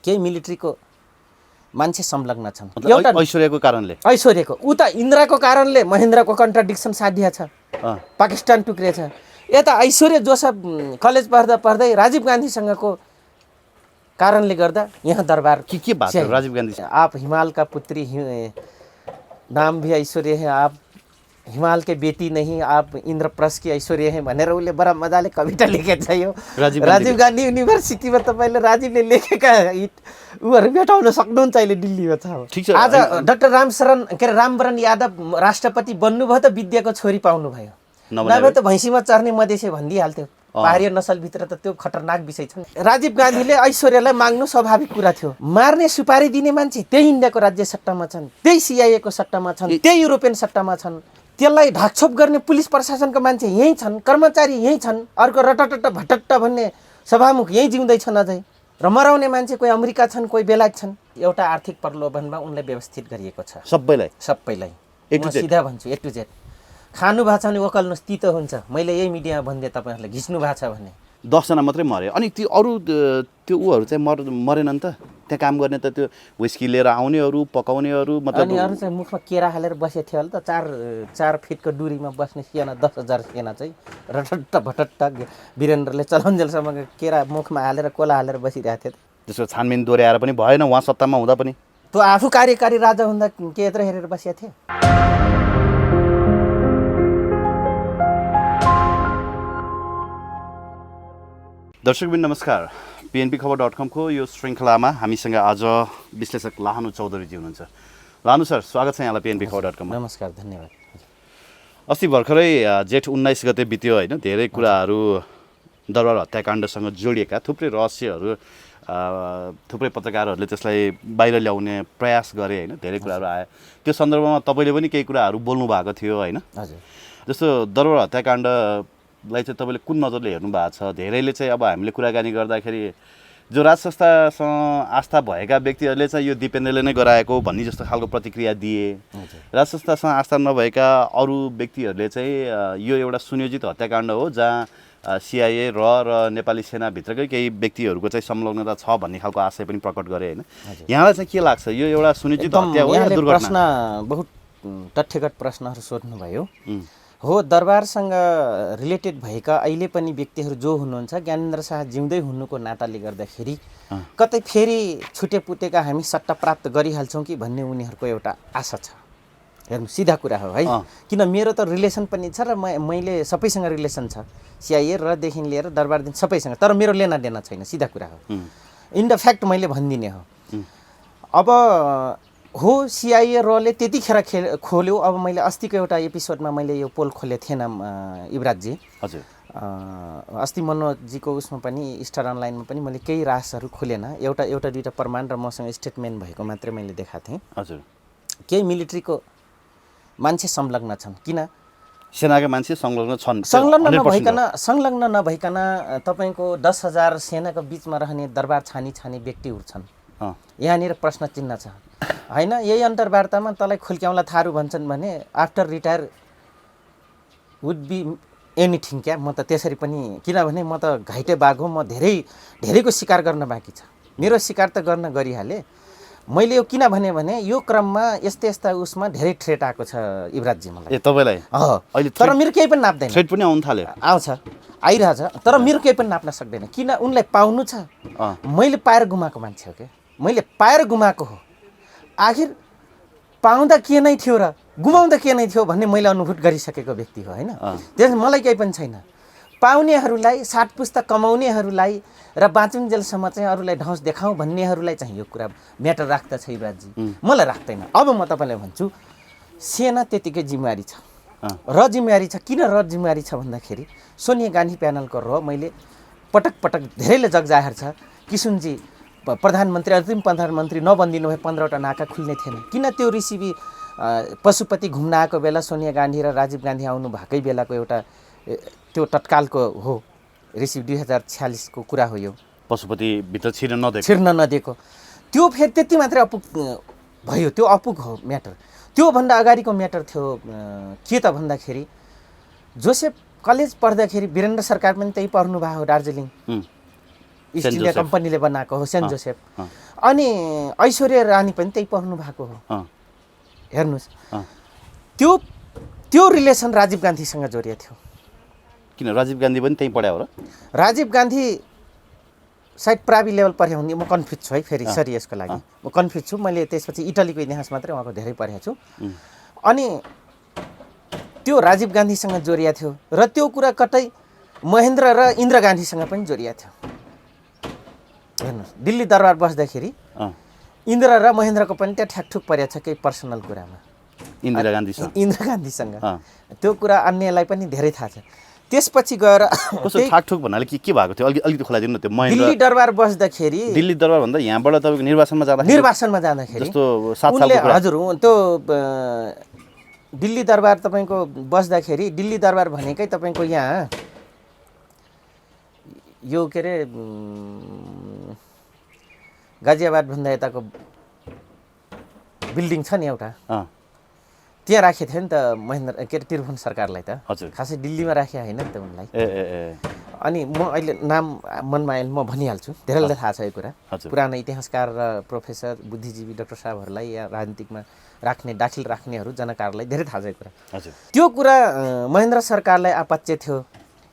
केही मिलिट्रीको मान्छे संलग्न छन्। एउटा ऐश्वर्यको कारणले ऐश्वर्यको उता इन्द्राको कारणले महेन्द्रको कन्ट्राडिक्सन साधिया छ, पाकिस्तान टुक्रिएछ। यता ऐश्वर्य जोसेफ कलेज पढ्दा पढ्दै राजीव गान्धीसँगको कारणले गर्दा यहाँ दरबार के बात हो राजीव गान्धी? आप हिमाल का पुत्री नाम भी ऐश्वर्य है, आप हिमाल के बेटी नहीं, आप इन्द्रप्रस्थ की ऐश्वर्य है भनेर उसले बडा मजाले कविता लेखेको छ। यो राजीव गान्धी युनिभर्सिटीमा तपाईँले राजीवले लेखेका उहरू भेटाउन सक्नुहुन्छ अहिले दिल्लीमा छ। आज डाक्टर रामवरण यादव राष्ट्रपति बन्नुभयो त विद्याको छोरी पाउनुभयो, नभए त भैँसीमा चर्ने मधेसी भनिदिइहाल्थ्यो। पहाडिया नसलभित्र त त्यो खतरनाक विषय छ। राजीव गान्धीले ऐश्वर्यलाई माग्नु स्वाभाविक कुरा थियो। मार्ने सुपारी दिने मान्छे त्यही इन्डियाको राज्य सट्टामा छन्, त्यही सिआइएको सट्टामा छन्, त्यही युरोपियन सट्टामा छन्। त्यसलाई ढाकछोप गर्ने पुलिस प्रशासनका मान्छे यहीँ छन्, कर्मचारी यहीँ छन्, अर्को रटटट भटट्ट भन्ने सभामुख यहीँ जिउँदैछन् अझै। र मराउने मान्छे कोही अमेरिका छन्, कोही बेलायत छन्। एउटा आर्थिक प्रलोभनमा उनलाई व्यवस्थित गरिएको छ। सबैलाई म सिधा भन्छु, ए टु जेड। खानु भएको छ भने ओकल्नुहोस्, तितो हुन्छ। मैले यही मिडियामा भनिदिएँ तपाईँहरूलाई, घिच्नु भएको छ भने। 10 जना मात्रै मरे, अनि त्यो अरू त्यो उहरू चाहिँ मरेनन् त? त्यहाँ काम गर्ने त त्यो विस्की लिएर आउनेहरू, पकाउनेहरू, मतलब अनि अरू चाहिँ मुखमा केरा हालेर बसेको थियो होला त। 4 फिटको दूरीमा बस्ने सेना 10,000 सेना चाहिँ रटट्ट भटट्ट वीरेन्द्रले चलाउन्जेलसम्म केरा मुखमा हालेर कोला हालेर बसिरहेको थियो। त्यसको छानबिन दोहोऱ्याएर पनि भएन उहाँ सत्तामा हुँदा पनि। त्यो आफू कार्यकारी राजा हुँदा के यत्रो हेरेर बसेको थियो? दर्शकबिन नमस्कार, PNBखबर.com को यो श्रृङ्खलामा हामीसँग आज विश्लेषक लाहनु चौधरीजी हुनुहुन्छ। लाहनु सर, स्वागत छ यहाँलाई PNBखबर.com। नमस्कार, धन्यवाद। अस्ति भर्खरै जेठ 19 गते बित्यो होइन, धेरै कुराहरू दरबार हत्याकाण्डसँग जोडिएका थुप्रै रहस्यहरू थुप्रै पत्रकारहरूले त्यसलाई बाहिर ल्याउने प्रयास गरे होइन, धेरै कुराहरू आए। त्यो सन्दर्भमा तपाईँले पनि केही कुराहरू बोल्नु भएको थियो होइन? हजुर। जस्तो दरबार हत्याकाण्डलाई चाहिँ तपाईँले कुन नजरले हेर्नु भएको छ? धेरैले चाहिँ अब हामीले कुराकानी गर्दाखेरि जो राज संस्थासँग आस्था भएका व्यक्तिहरूले चाहिँ यो दिपेन्द्रले नै गराएको भन्ने जस्तो खालको प्रतिक्रिया दिए। राज संस्थासँग आस्था नभएका अरू व्यक्तिहरूले चाहिँ यो एउटा सुनियोजित हत्याकाण्ड हो जहाँ सिआइए र नेपाली सेनाभित्रकै केही व्यक्तिहरूको चाहिँ संलग्नता छ भन्ने खालको आशय पनि प्रकट गरे होइन। यहाँलाई चाहिँ के लाग्छ, यो एउटा सुनियोजित हत्या हो या दुर्घटना? प्रश्न बहुत तथ्यगत प्रश्नहरू सोध्नुभयो हो। दरबारसँग रिलेटेड भएका अहिले पनि व्यक्तिहरू जो हुनुहुन्छ, ज्ञानेन्द्र शाह जिउँदै हुनुको नाताले गर्दाखेरि कतै फेरि छुटेपुटेका हामी सट्टा प्राप्त गरिहाल्छौँ कि भन्ने उनीहरूको एउटा आशा छ। हेर्नु, सिधा कुरा हो है। किन मेरो त रिलेसन पनि छ र मैले सबैसँग रिलेसन छ, सिआइए रदेखि लिएर दरबारदेखि सबैसँग, तर मेरो लेना देना छैन, सिधा कुरा हो। इन द फ्याक्ट मैले भनिदिने हो। अब हो सिआइए रले त्यतिखेर खोल्यो। अब मैले अस्तिको एउटा एपिसोडमा मैले यो पोल खोलेको थिएन युवराजजी। हजुर। अस्ति मनोजीको उसमा पनि स्टार अनलाइनमा पनि मैले केही रासहरू खोलेन, एउटा दुईवटा प्रमाण र मसँग स्टेटमेन्ट भएको मात्रै मैले देखाएको थिएँ। हजुर। केही मिलिट्रीको मान्छे संलग्न छन्। किन? सेनाका मान्छे संलग्न छन्। संलग्न नभइकन तपाईँको 10,000 सेनाको बिचमा रहने दरबार छानी व्यक्तिहरू छन्। यहाँनिर प्रश्न चिन्ह छ होइन। यही अन्तर्वार्तामा तँलाई खुल्क्याउला थारू भन्छन् भने after retire would be anything क्या। म त त्यसरी पनि, किनभने म त घाइते बाघ हो, म धेरैको शिकार गर्न बाँकी छ। मेरो शिकार त गर्न गरिहालेँ मैले। यो किन भने यो क्रममा यस्ता उसमा धेरै थ्रेट आएको छ युवराजजी मलाई। तपाईँलाई अहिले तर मेरो केही पनि नाप्दैन। थ्रेट पनि आउन थाल्यो, आइरहेछ, तर मेरो केही पनि नाप्न सक्दैन। किन? उनलाई पाउनु छ। मैले पाएर गुमाएको मान्छे हो क्या, मैले पाएर गुमाएको हो। आखिर पाउँदा के नै थियो र गुमाउँदा के नै थियो भन्ने मैले अनुभूत गरिसकेको व्यक्ति हो होइन। त्यसमा मलाई केही पनि छैन। पाउनेहरूलाई, सात पुस्ता कमाउनेहरूलाई र बाँचुन्जेलसम्म चाहिँ अरूलाई ढौस देखाउँ भन्नेहरूलाई चाहिँ यो कुरा म्याटर राख्दछ युवराजजी, मलाई राख्दैन। अब म तपाईँलाई भन्छु, सेना त्यतिकै जिम्मेवारी छ र जिम्मेवारी छ। किन र जिम्मेवारी छ भन्दाखेरि सोनिया गान्धी प्यानलको र मैले पटक धेरैले जगजाहेर छ, किसुनजी प्रधानमन्त्री अन्तिम प्रधानमन्त्री नबनिदिनु भए 15वटा नाका खुल्ने थिएन। किन? त्यो ऋषि पशुपति घुम्न आएको बेला सोनिया गान्धी र राजीव गान्धी आउनु भएकै बेलाको एउटा त्यो तत्कालको हो। ऋषि 2046 को कुरा हो यो। पशुपतिभित्र छिर्न नदिएको त्यो फेरि त्यति मात्रै अपुग भयो। त्यो अपुग हो म्याटर। त्योभन्दा अगाडिको म्याटर थियो के त भन्दाखेरि जोसेफ कलेज पढ्दाखेरि वीरेन्द्र सरकार पनि त्यही पढ्नु भएको हो दार्जिलिङ। इस्ट इन्डिया कम्पनीले बनाएको हो सेन्ट जोसेफ। अनि ऐश्वर्या रानी पनि त्यही पढ्नु भएको हो। हेर्नुहोस् त्यो रिलेसन राजीव गान्धीसँग जोडिएको थियो। किन राजीव गान्धी पनि त्यही पढ्या हो र? राजीव गान्धी सायद प्रावि लेभल पढ्यो भने म कन्फ्युज छु है, फेरि सरी यसको लागि म कन्फ्युज छु। मैले त्यसपछि इटलीको इतिहास मात्रै उहाँको धेरै पढेको छु। अनि त्यो राजीव गान्धीसँग जोडिएको थियो र त्यो कुरा कतै महेन्द्र र इन्दिरा गान्धीसँग पनि जोडिएको थियो। हेर्नुहोस् दिल्ली दरबार बस्दाखेरि इन्दिरा र महेन्द्रको पनि त्यहाँ ठ्याकठुक परेको छ केही पर्सनल कुरामा इन्दिरा गान्धीसँग। त्यो कुरा अन्यलाई पनि धेरै थाहा छ। त्यसपछि गएर कस्तो ठाकठुक भन्नाले के भएको थियो अलिकति खुलाइदिनु न। त्यो दिल्ली दरबार बस्दाखेरि, दिल्ली दरबार भन्दा यहाँबाट तपाईँको निर्वाचनमा जाँदाखेरि जस्तो 7 सालको कुरा। हजुर त्यो दिल्ली दरबार तपाईँको बस्दाखेरि, दिल्ली दरबार भनेकै तपाईँको यहाँ यो के अरे गाजियाबाद भन्दा यताको बिल्डिङ छ नि एउटा, त्यहाँ राखेको थियो नि त महेन्द्र के अरे त्रिभुवन सरकारलाई त। खासै दिल्लीमा राखे होइन नि त उनलाई। अनि म अहिले नाम मनमा आएन म भनिहाल्छु, धेरैलाई थाहा छ यो कुरा। पुरानो इतिहासकार र प्रोफेसर बुद्धिजीवी डाक्टर साहबहरूलाई या राजनीतिकमा दाखिल राख्नेहरू जनकारलाई धेरै थाहा छ यो कुरा। त्यो कुरा महेन्द्र सरकारलाई आपत्ति थियो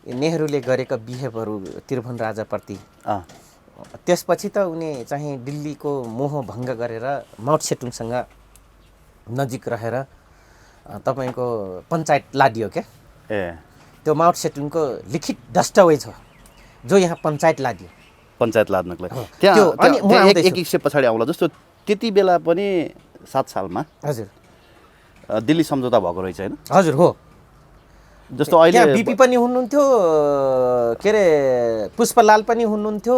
नेहरूले गरेका बिहेभहरू त्रिभुवन राजाप्रति। त्यसपछि त उनी चाहिँ दिल्लीको मोह भङ्ग गरेर माउट सेटुङसँग नजिक रहेर तपाईँको पञ्चायत लादियो क्या। त्यो माउट सेटुङको लिखित दस्तावेज हो जो यहाँ पञ्चायत लादियो। पञ्चायत लाद्नको लागि त्यहाँ एक स्टेप पछाडि आउँला जस्तो त्यति बेला पनि 7 सालमा हजुर दिल्ली सम्झौता भएको रहेछ होइन? हजुर हो। जस्तो अहिले बिपी पनि हुनुहुन्थ्यो, के अरे पुष्पलाल पनि हुनुहुन्थ्यो,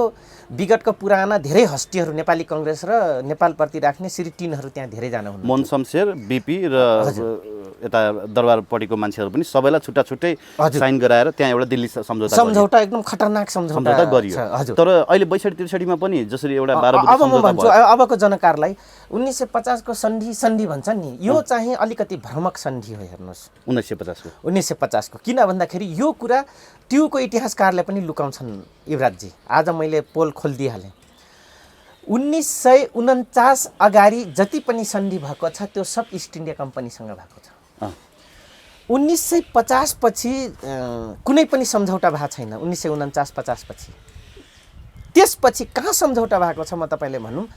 विगतको पुराना धेरै हस्तीहरू नेपाली कङ्ग्रेस र नेपालप्रति राख्ने श्री टिनहरू त्यहाँ धेरैजना हुनुहुन्छ। मोहन शमशेर, बिपी र यता दरबारपट्टिको मान्छेहरू पनि सबैलाई छुट्टा छुट्टै साइन गराएर त्यहाँ एउटा दिल्ली सम्झौता एकदम खतरनाक सम्झौता गरियो। तर अहिले 62-63 मा पनि जसरी एउटा 12 अब म भन्छु अबको जनकारलाई 1950 को सन्धि भन्छन् नि, यो चाहिँ अलिकति भ्रमक सन्धि हो। हेर्नुहोस् 1950 को किन भन्दाखेरि यो कुरा ट्युको इतिहासकारले पनि लुकाउँछन् युवराजजी। आज मैले पोल खोलिदिइहालेँ। 1949 अगाडि जति पनि सन्धि भएको छ त्यो सब इस्ट इन्डिया कम्पनीसँग भएको छ। 1950 पछि कुनै पनि सम्झौता भएको छैन। 1949-50 पछि त्यसपछि कहाँ सम्झौता भएको छ म तपाईँले भनौँ।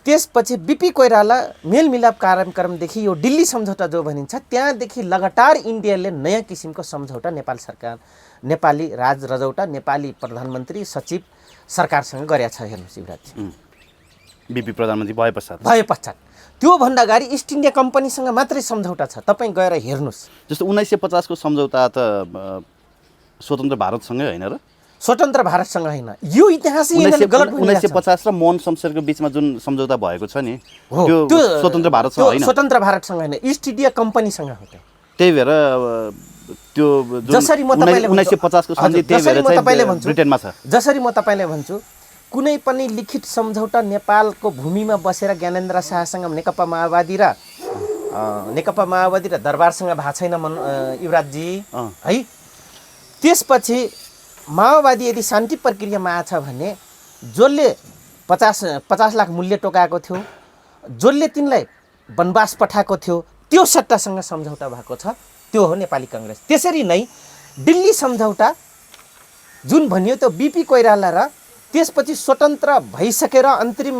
त्यसपछि बिपी कोइराला मेलमिलाप कार्यक्रमदेखि यो दिल्ली सम्झौता जो भनिन्छ त्यहाँदेखि लगातार इन्डियाले नयाँ किसिमको सम्झौता नेपाल सरकार, नेपाली राज रजौटा, नेपाली प्रधानमन्त्री सचिव सरकारसँग गरेका छ। हेर्नुहोस् युवराज, बिपी प्रधानमन्त्री भए पश्चात त्योभन्दा अगाडि इस्ट इन्डिया कम्पनीसँग मात्रै सम्झौता छ। तपाईँ गएर हेर्नुहोस्। जस्तो 1950 को सम्झौता त स्वतन्त्र भारतसँगै होइन र? स्वतन्त्र भारतसँग होइन, यो इतिहासै गलत। 1950 र मोहन शमशेरको बिचमा जुन सम्झौता भएको छ नि त्यो स्वतन्त्र भारतसँग होइन। स्वतन्त्र भारतसँग होइन, इस्ट इन्डिया कम्पनीसँग हो। त्यही भएर त्यो जसरी म तपाईँले 1950 को सन्धि त्यही भएर चाहिँ ब्रिटेनमा छ। जसरी म तपाईँलाई भन्छु कुनै पनि लिखित सम्झौता नेपालको भूमिमा बसेर ज्ञानेन्द्र शाहसँग नेकपा माओवादी र दरबारसँग भएको छैन युवराजजी है। त्यसपछि माओवादी यदि शान्ति प्रक्रियामा आछ भने जसले 50 लाख मूल्य टोकाएको थियो, जसले तिनलाई वनवास पठाएको थियो, त्यो सट्टासँग सम्झौता भएको छ, त्यो हो नेपाली कङ्ग्रेस। त्यसरी नै दिल्ली सम्झौता जुन भनियो त्यो बिपी कोइराला र त्यसपछि स्वतन्त्र भइसकेर अन्तरिम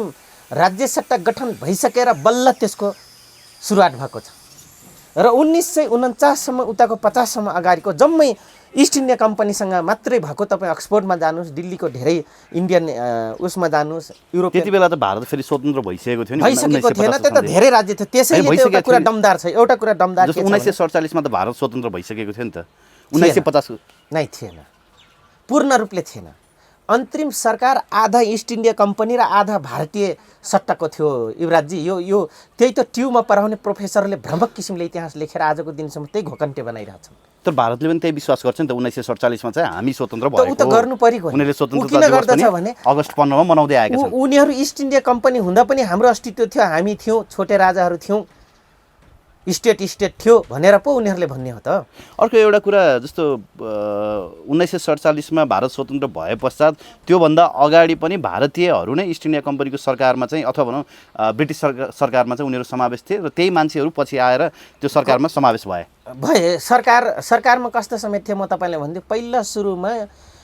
राज्य सत्ता गठन भइसकेर बल्ल त्यसको सुरुवात भएको छ। र 1949 सम्म उताको 50 सम्म अगाडिको जम्मै इस्ट इन्डिया कम्पनीसँग मात्रै भएको। तपाईँ अक्सफोर्डमा जानुहोस्, दिल्लीको धेरै इन्डियन उसमा जानुहोस्, युरोप। त्यति बेला त भारत फेरि स्वतन्त्र भइसकेको थियो नि, भइसकेको थिएन। त्यो त धेरै राज्य थियो। त्यसैले एउटा कुरा दमदार छ। एउटा कुरा दमदार जस्तो 1947 मा त भारत स्वतन्त्र भइसकेको थियो नि त। 1950 नै थिएन, पूर्ण रूपले थिएन। अन्तरिम सरकार आधा इस्ट इन्डिया कम्पनी र आधा भारतीय सट्टाको थियो युवराजजी। यो त्यही त ट्युमा पढाउने प्रोफेसरले भ्रमक किसिमले इतिहास लेखेर आजको दिनसम्म त्यही घोकन्टे बनाइरहेछन्। तर भारतले पनि त्यही विश्वास गर्छ नि त 1947 मा चाहिँ हामी स्वतन्त्र भएको। उ त गर्नु परेको। उनीहरूले स्वतन्त्रता किन गर्दछ भने अगस्ट 15 मा मनाउँदै आएका छन्। उनीहरू इस्ट इन्डिया कम्पनी हुँदा पनि हाम्रो अस्तित्व थियो, हामी थियौँ, छोटे राजाहरू थियौँ। स्टेट थियो भनेर पो उनीहरूले भन्ने हो त। अर्को एउटा कुरा जस्तो 1947 भारत स्वतन्त्र भए पश्चात त्योभन्दा अगाडि पनि भारतीयहरू नै इस्ट इन्डिया कम्पनीको सरकारमा चाहिँ अथवा भनौँ ब्रिटिस सरकारमा चाहिँ उनीहरू समावेश थिए र त्यही मान्छेहरू पछि आएर त्यो सरकारमा समावेश भए। सरकारमा कस्तो समेत थियो म तपाईँलाई भन्छु। पहिला सुरुमा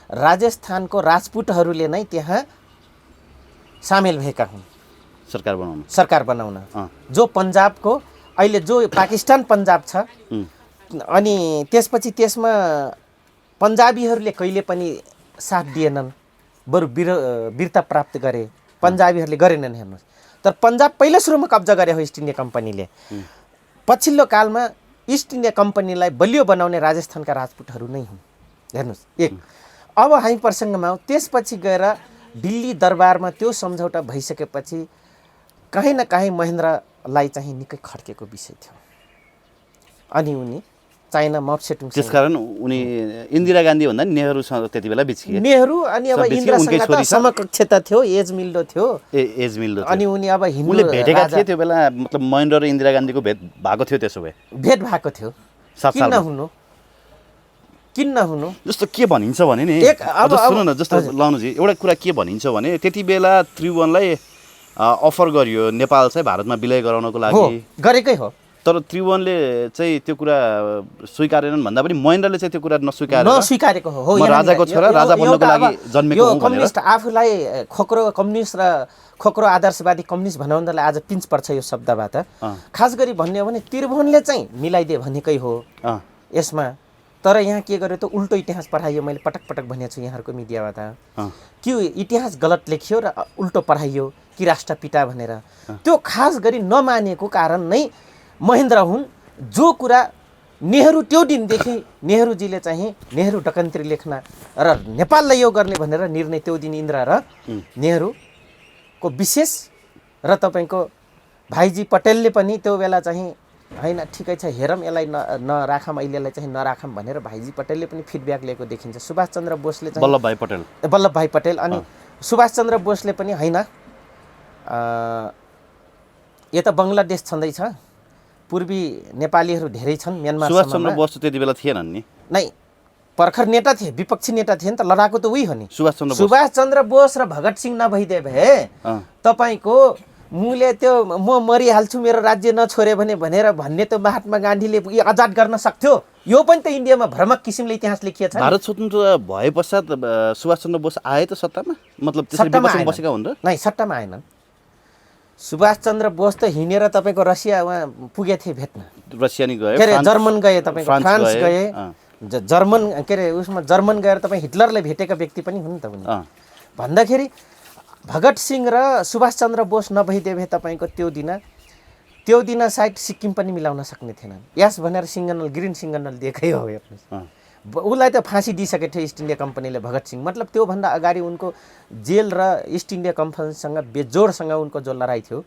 राजस्थानको राजपूतहरूले नै त्यहाँ सामेल भएका हुन् सरकार बनाउन। जो पन्जाबको अहिले जो पाकिस्तान पन्जाब छ, अनि त्यसपछि त्यसमा पन्जाबीहरूले कहिले पनि साथ दिएनन्, बरु वीरता प्राप्त गरे। पन्जाबीहरूले गरेनन् हेर्नुहोस्। तर पन्जाब पहिला सुरुमा कब्जा गरे हो इस्ट इन्डिया कम्पनीले। पछिल्लो कालमा इस्ट इन्डिया कम्पनीलाई बलियो बनाउने राजस्थानका राजपूतहरू नै हुन् हेर्नुहोस्। एक अब हामी प्रसङ्गमा आउँ। त्यसपछि गएर दिल्ली दरबारमा त्यो सम्झौता भइसकेपछि कहीँ न कहीँ महेन्द्रलाई चाहिँ निकै खड्केको विषय थियो। अनि उनी चाइना माओसेतुङ, त्यसकारण उनी इन्दिरा गान्धी भन्दा नेहरूसँग त्यति बेला बिछिए। नेहरू अनि अब इन्दिरासँग त समकक्ष त थियो, एज मिल्दो थियो। अनि उनी अब हिन्दूले भेटेका थिए त्यो बेला, मतलब महेन्द्र र इन्दिरा गान्धीको भेट भएको थियो। त्यसो भए भेट भएको थियो। किन नहुनु जस्तो के भनिन्छ भने नि, सुन न, जस्तो लाउनुजी एउटा कुरा के भनिन्छ भने त्यति बेला त्रिभुवनलाई अफर गरियो नेपाल चाहिँ भारतमा विलय गराउनको लागि गरेकै हो। तर त्रिभुवनले चाहिँ त्यो कुरा स्वीकारेनन् भन्दा पनि महेन्द्रले चाहिँ त्यो कुरा नस्वीकारेको हो। म राजाको छोरा, राजा बन्नको लागि जन्मेको हुँ भनेर। कम्युनिस्ट आफूलाई कम्युनिस्ट र खोक्रो आदर्शवादी कम्युनिस्ट भनाउँदालाई आज पिन्च पर्छ यो शब्दबाट। खास गरी भन्ने हो भने त्रिभुवनले चाहिँ मिलाइदिए भनेकै हो यसमा। तर यहाँ के गर्यो त उल्टो इतिहास पढाइयो। मैले पटक पटक भनेको छु यहाँहरूको मिडियाबाट कि इतिहास गलत लेखियो र उल्टो पढाइयो कि राष्ट्रपिता भनेर। त्यो खास गरी नमानेको कारण नै महेन्द्र हुन्। जो कुरा नेहरू त्यो दिनदेखि नेहरूजीले चाहिँ नेहरू डकन्त्री लेख्न र नेपाललाई यो गर्ने भनेर निर्णय त्यो दिन इन्दिरा र नेहरूको विशेष र तपाईँको भाइजी पटेलले पनि त्यो बेला चाहिँ होइन ठिकै छ हेरौँ यसलाई नराखौँ, अहिलेलाई चाहिँ नराखौँ भनेर भाइजी पटेलले पनि फिडब्याक लिएको देखिन्छ। सुभाषचन्द्र बोसले चाहिँ वल्लभभाइ पटेल अनि सुभाषचन्द्र बोसले पनि होइन यता बङ्गलादेश छँदैछ, पूर्वी नेपालीहरू धेरै छन् म्यानमार। सुभाषचन्द्र बोस त्यति बेला थिएनन् नि? नै, पर्खर नेता थिए, विपक्षी नेता थिए नि त, लडाको त उही हो नि। सुभाषचन्द्र बोस र भगत सिंह नभइदिए भए तपाईँको मुले त्यो म मरिहाल्छु मेरो राज्य नछोडे भनेर भन्ने त महात्मा गान्धीले आजाद गर्न सक्थ्यो। यो पनि त इन्डियामा भ्रमक किसिमले इतिहास लेखिएको छ। भारत स्वतन्त्र भए पश्चात सुभाषचन्द्र बोस आए त सत्तामा? मतलब त्यसरी बसेका हुन् र? नै, सट्टामा आएनन्। सुभाषचन्द्र बोस त हिँडेर तपाईँको रसिया उहाँ पुगे थिए भेट्न। रसिया नि गए, के अरे जर्मन गए, तपाईँको फ्रान्स गए, जर्मन के अरे उसमा जर्मन गएर तपाईँ हिटलरलाई भेटेका व्यक्ति पनि हुन् त उनी। भन्दाखेरि भगत सिंह र सुभाषचन्द्र बोस नभइदिए भए तपाईँको त्यो दिन सायद सिक्किम पनि मिलाउन सक्ने थिएनन्। यस भनेर सिङ्गनल, ग्रिन सिङ्गनल दिएकै हो हेर्नुहोस्। उसलाई त फाँसी दिइसकेको थियो इस्ट इन्डिया कम्पनीले भगत सिंह। मतलब त्योभन्दा अगाडि उनको जेल र इस्ट इन्डिया कम्पनीसँग बेजोडसँग उनको जो लडाइँ थियो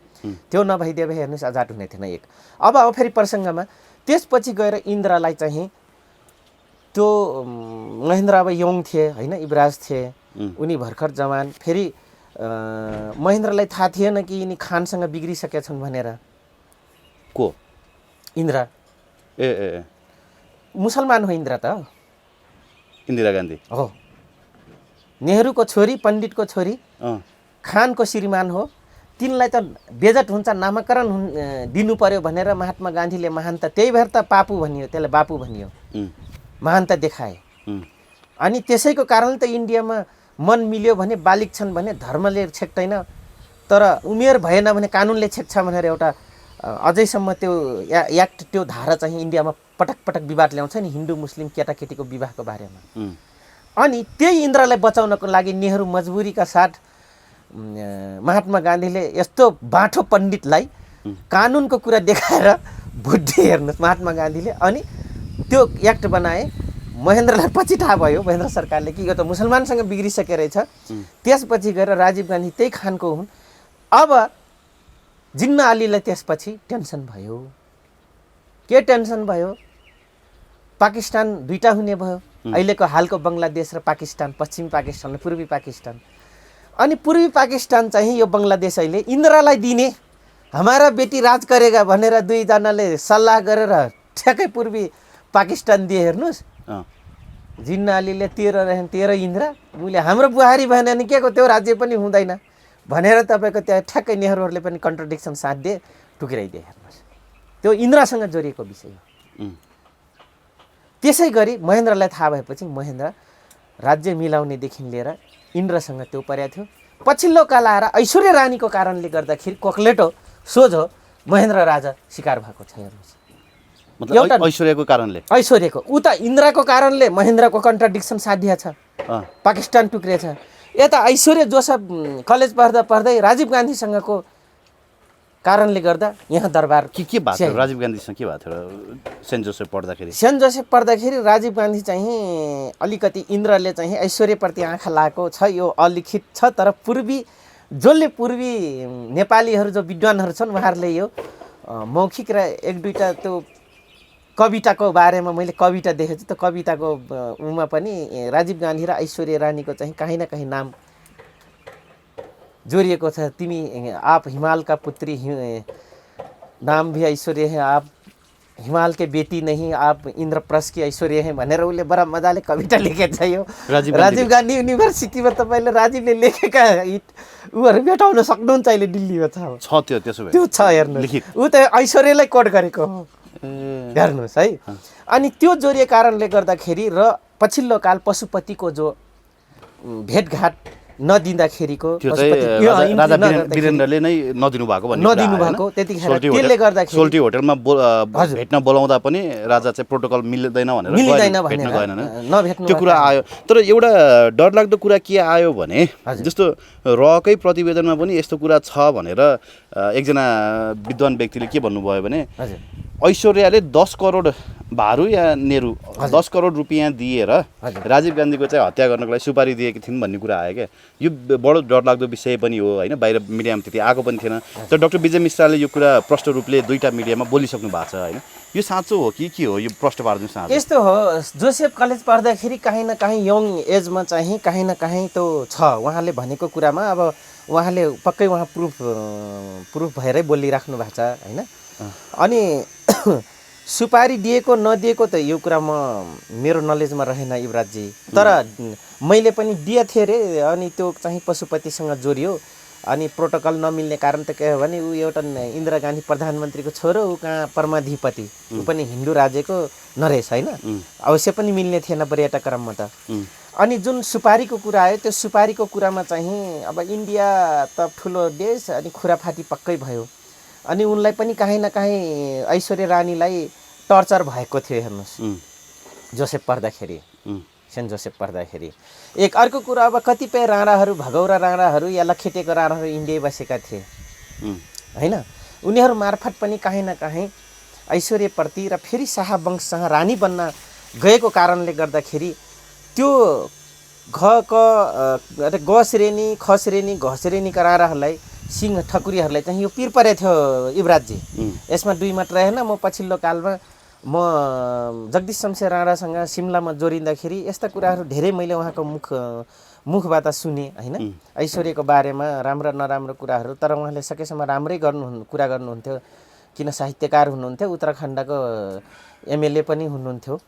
त्यो नभइदिए भए हेर्नुहोस् आजाद हुने थिएन। एक अब फेरि प्रसङ्गमा त्यसपछि गएर इन्दिरालाई चाहिँ त्यो महेन्द्र अब यङ थिए होइन, युवराज थिए, उनी भर्खर जवान। फेरि महेन्द्रलाई थाहा थिएन कि यिनी खानसँग बिग्रिसकेका छन् भनेर। को? इन्दिरा। मुसलमान हो इन्दिरा त, इन्दिरा गान्धी हो। नेहरूको छोरी, पण्डितको छोरी, खानको श्रीमान हो। तिनलाई त बेजट हुन्छ, नामाकरण दिनु पर्यो भनेर महात्मा गान्धीले महान्त, त्यही भएर त पापु भनियो, त्यसलाई बापु भनियो, महान्त देखाए। अनि त्यसैको कारण त इन्डियामा मन मिल्यो भने बालिक छन् भने धर्मले छेक्दैन, तर उमेर भएन भने कानुनले छेक्छ भनेर एउटा अझैसम्म त्यो एक्ट, त्यो धारा चाहिँ इन्डियामा पटक पटक विवाद ल्याउँछ नि हिन्दू मुस्लिम केटाकेटीको विवाहको बारेमा। अनि त्यही इन्दिरालाई बचाउनको लागि नेहरू मजबुरीका साथ महात्मा गान्धीले यस्तो बाठो पण्डितलाई कानुनको कुरा देखाएर बुद्धि हेर्नुहोस् महात्मा गान्धीले, अनि त्यो एक्ट बनाए। महेन्द्रलाई पछि थाहा भयो, महेन्द्र सरकारले कि यो त मुसलमानसँग बिग्रिसके रहेछ। त्यसपछि गएर राजीव गान्धी त्यही खानको हुन्। अब जिन्ना अलीलाई त्यसपछि टेन्सन भयो। के टेन्सन भयो? पाकिस्तान दुईटा हुने भयो, अहिलेको हालको बङ्गलादेश र पाकिस्तान, पश्चिमी पाकिस्तान र पूर्वी पाकिस्तान। अनि पूर्वी पाकिस्तान चाहिँ यो बङ्गलादेश अहिले इन्दिरालाई दिने हमारा बेटी राज करेगा भनेर दुईजनाले सल्लाह गरेर ठ्याक्कै पूर्वी पाकिस्तान दिए हेर्नुहोस्। जिन्नालीले 13 रहेन 13 इन्द्र, मैले हाम्रो बुहारी भएन भने के को त्यो राज्य पनि हुँदैन भनेर तपाईँको त्यहाँ ठ्याक्कै नेहरूहरूले पनि कन्ट्रडिक्सन साथ दिए, टुक्राइदिए हेर्नुहोस्। त्यो इन्द्रसँग जोडिएको विषय हो। त्यसै गरी महेन्द्रलाई थाहा भएपछि महेन्द्र राज्य मिलाउनेदेखि लिएर इन्द्रसँग त्यो परेको थियो। पछिल्लो काल आएर ऐश्वर्या रानीको कारणले गर्दाखेरि कोक्लेटो सोझो महेन्द्र राजा शिकार भएको छ हेर्नुहोस्। मतलब ऐश्वर्याको कारणले, ऐश्वर्याको उता इन्द्रको कारणले महेन्द्रको कन्ट्रडिक्सन साध्य छ, पाकिस्तान टुक्रिएछ। यता ऐश्वर्या जोसेफ कलेज पढ्दा पढ्दै राजीव गान्धीसँगको कारणले गर्दा यहाँ दरबार के भएको थियो? राजीव गान्धीसँग के भएको थियो सेन्ट जोसेफ पढ्दाखेरि? सेन्ट जोसेफ पढ्दाखेरि राजीव गान्धी चाहिँ अलिकति इन्द्रले चाहिँ ऐश्वर्यप्रति आँखा लागेको छ, यो अलिखित छ। तर जसले पूर्वी नेपालीहरू जो विद्वानहरू छन् उहाँहरूले यो मौखिक र एक दुईवटा त्यो कविताको बारेमा मैले कविता देखेको छु। त्यो कविताको उमा पनि राजीव गान्धी र ऐश्वर्या रानीको चाहिँ कहीँ न कहीँ नाम जोडिएको छ। तिमी आप हिमाल का पुत्री, नाम भी ऐश्वर्या है, आप हिमाल के बेटी नहीं, आप इन्द्रप्रस्थ की ऐश्वर्या है भनेर उसले बडा मजाले कविता लेखेको छ। यो राजीव गान्धी युनिभर्सिटीमा तपाईँले राजीवले लेखेका उहरू भेटाउन सक्नुहुन्छ अहिले दिल्लीमा छ त्यो छ हेर्नु। ऊ त ऐश्वर्यालाई कोट गरेको हो हेर्नुहोस् है। अनि त्यो जोडिएको कारणले गर्दाखेरि र पछिल्लो काल पशुपतिको जो भेटघाट नदिँदाखेरिको राजा वीरेन्द्रले नै नदिनु भएको त्यतिखेर त्यसले गर्दाखेरि सोल्टी होटलमा भेट्न बोलाउँदा पनि राजा चाहिँ प्रोटोकल मिल्दैन भनेर नभेट्नु त्यो कुरा आयो। तर एउटा डरलाग्दो कुरा के आयो भने जस्तो रकै प्रतिवेदनमा पनि यस्तो कुरा छ भनेर एकजना विद्वान व्यक्तिले के भन्नुभयो भने ऐश्वर्याले 10 करोड भारु या नेहरू 10 करोड रुपियाँ दिएर राजीव गान्धीको चाहिँ हत्या गर्नको लागि सुपारी दिएकी थिइन् भन्ने कुरा आयो क्या। यो बडो डरलाग्दो विषय पनि हो होइन, बाहिर मिडियामा त्यति आएको पनि थिएन। तर डाक्टर विजय मिश्राले यो कुरा प्रष्ट रूपले 2टा मिडियामा बोलिसक्नु भएको छ होइन। यो साँचो हो कि के हो? यो प्रष्ट पार्दिनु साँचो। यस्तो हो, जोसेफ कलेज पढ्दाखेरि कहीँ न कहीँ यङ एजमा चाहिँ कहीँ न कहीँ त्यो छ उहाँले भनेको कुरामा। अब उहाँले पक्कै उहाँ प्रुफ भएरै बोलिराख्नु भएको छ होइन। अनि सुपारी दिएको नदिएको त यो कुरा मेरो नलेजमा रहेन युवराजजी, तर मैले पनि दिए थिएँ रे। अनि त्यो चाहिँ पशुपतिसँग जोडियो। अनि प्रोटोकल नमिल्ने कारण त के हो भने ऊ एउटा इन्दिरा गान्धी प्रधानमन्त्रीको छोरो, ऊ कहाँ परमाधिपति, ऊ पनि हिन्दू राज्यको नरेश होइन, अवश्य पनि मिल्ने थिएन पर्यटक क्रममा त। अनि जुन सुपारीको कुरा आयो त्यो सुपारीको कुरामा चाहिँ अब इन्डिया त ठुलो देश, अनि खुराफाटी पक्कै भयो। अनि उनलाई पनि कहीँ न कहीँ ऐश्वर्या रानीलाई टर्चर भएको थियो हेर्नुहोस् जोसेफ पढ्दाखेरि, सेन्ट जोसेफ पढ्दाखेरि। एक अर्को कुरा, अब कतिपय राणाहरू, भगौरा राणाहरू या लखेटेको राणाहरू इन्डिया बसेका थिए होइन, उनीहरू मार्फत पनि कहीँ न कहीँ ऐश्वर्यप्रति र फेरि शाहवंशसँग रानी बन्न गएको कारणले गर्दाखेरि त्यो ग श्रेणी, ख श्रेणी, घ श्रेणीका राणाहरूलाई, सिंह ठकुरीहरूलाई चाहिँ यो पिर परेको थियो युवराजजी। यसमा 2 मात्र रहेन। म पछिल्लो कालमा जगदीश शमशेर राणासँग सिमलामा जोडिँदाखेरि यस्ता कुराहरू धेरै मैले उहाँको मुखबाट सुने होइन, ऐश्वर्यको बारेमा राम्रा नराम्रो कुराहरू। तर उहाँले सकेसम्म राम्रै कुरा गर्नुहुन्थ्यो, किन साहित्यकार हुनुहुन्थ्यो, उत्तराखण्डको एमएलए पनि हुनुहुन्थ्यो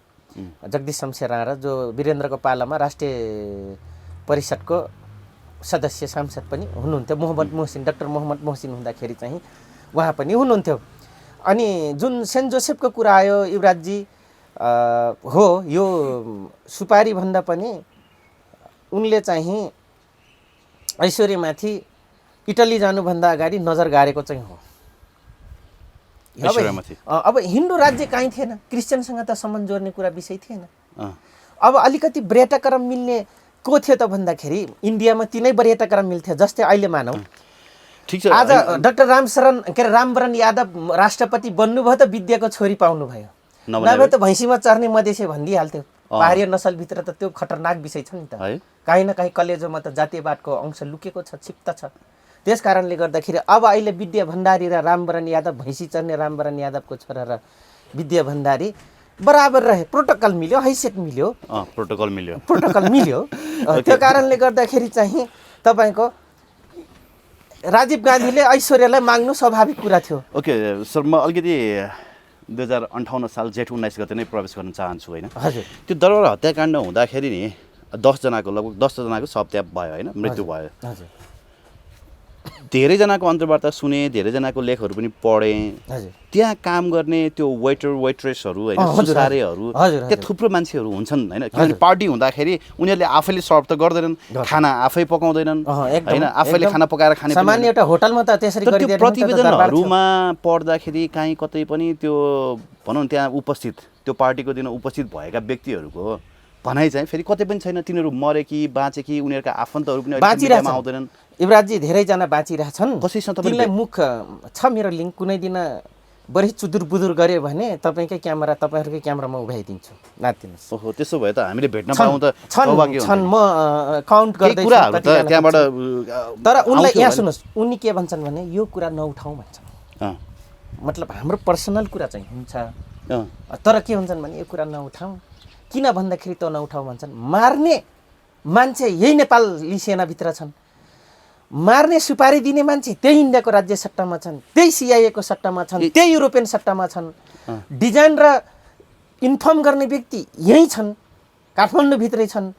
जगदीश शमशेर राणा, जो वीरेन्द्रको पालामा राष्ट्रिय परिषदको सदस्य सांसद पनि हुनुहुन्थ्यो। डाक्टर मोहम्मद मोहसिन हुँदाखेरि चाहिँ उहाँ पनि हुनुहुन्थ्यो। अनि जुन सेन्ट जोसेफको कुरा आयो युवराजजी, हो यो सुपारी भन्दा पनि उनले चाहिँ ऐश्वर्यमाथि इटली जानुभन्दा अगाडि नजर गाडेको चाहिँ हो। अब हिन्दू राज्य कहीँ थिएन, क्रिस्चियनसँग त सम्बन्ध जोड्ने कुरा विषय थिएन। अब अलिकति पर्यटकक्रम मिल्ने को थियो त भन्दाखेरि इन्डियामा तिनै पर्यटकक्रम मिल्थ्यो। जस्तै अहिले मानौ ठिक छ, आज डाक्टर रामवरण यादव राष्ट्रपति बन्नुभयो त विद्याको छोरी पाउनुभयो, नभए त भैँसीमा चर्ने मधेसी भनिदिइहाल्थ्यो। पहाडिया नसलभित्र त त्यो खतरनाक विषय छ नि त। कहीँ न कहीँ कलेजोमा त जातीयवादको अंश लुकेको छ, क्षिप्त छ। त्यस कारणले गर्दाखेरि अब अहिले विद्या भण्डारी र रामवरण यादव, भैँसी चर्ने रामवरण यादवको छोरा र विद्या भण्डारी बराबर रहे, प्रोटोकल मिल्यो, हैसियत मिल्यो, प्रोटोकल मिल्यो। त्यो कारणले गर्दाखेरि चाहिँ तपाईँको राजीव गान्धीले ऐश्वर्यालाई माग्नु स्वाभाविक कुरा थियो। ओके सर, म अलिकति 2058 साल जेठ 19 गते नै प्रवेश गर्न चाहन्छु होइन। हजुर। त्यो दरबार हत्याकाण्ड हुँदाखेरि नि 10 जनाको लगभग 10 जनाको शव त्यहाँ भयो होइन, मृत्यु भयो। हजुर। धेरैजनाको अन्तर्वार्ता सुने, धेरैजनाको लेखहरू पनि पढेँ। हजुर। त्यहाँ काम गर्ने त्यो वेटर वेट्रेसहरू होइन, सुसारेहरू, त्यहाँ थुप्रो मान्छेहरू हुन्छन् होइन। किनभने पार्टी हुँदाखेरि उनीहरूले आफैले सर्भ त गर्दैनन्, खाना आफै पकाउँदैनन् होइन, आफैले खाना पकाएर खाने। सामान्य एउटा होटलमा त त्यसरी गरिदिन्छ। त्यो प्रतिवेदनहरूमा पढ्दाखेरि कहीँ कतै पनि त्यो भनौँ त्यहाँ उपस्थित, त्यो पार्टीको दिन उपस्थित भएका व्यक्तिहरूको भनाइ चाहिँ फेरि कतै पनि छैन। तिनीहरू मरे कि बाँचे कि उनीहरूका आफन्तहरू पनि बाँचिरहेमा आउँदैनन्। युवराजजी धेरैजना बाँचिरहेछन्। कसैसँग तिमीलाई मुख छ मेरो लिङ्क, कुनै दिन बढी चुदुर बुदुर गऱ्यो भने तपाईँकै क्यामेरा, तपाईँहरूकै क्यामेरामा उभ्याइदिन्छु, नातिनुहोस्। ओहो, त्यसो भए त हामीले भेट्न पाउँ त सौभाग्य हुन्छ। छन्, म काउन्ट गर्दैछु कुराहरू त त्यहाँबाट। तर उनलाई यहाँ सुन्नुहोस्, उनी के भन्छन् भने यो कुरा नउठाउँ भन्छन्। मतलब हाम्रो पर्सनल कुरा चाहिँ हुन्छ, तर के भन्छन् भने यो कुरा नउठाउँ। किन भन्दाखेरि त नउठाउँ भन्छन्। मार्ने मान्छे यही नेपाली सेनाभित्र छन्, मार्ने सुपारी दिने मान्छे त्यही इन्डियाको राज्य सट्टामा छन्, त्यही सिआइएको सट्टामा छन्, त्यही युरोपियन सट्टामा छन्। डिजाइन र इन्फर्म गर्ने व्यक्ति यहीँ छन्, काठमाडौँभित्रै छन्।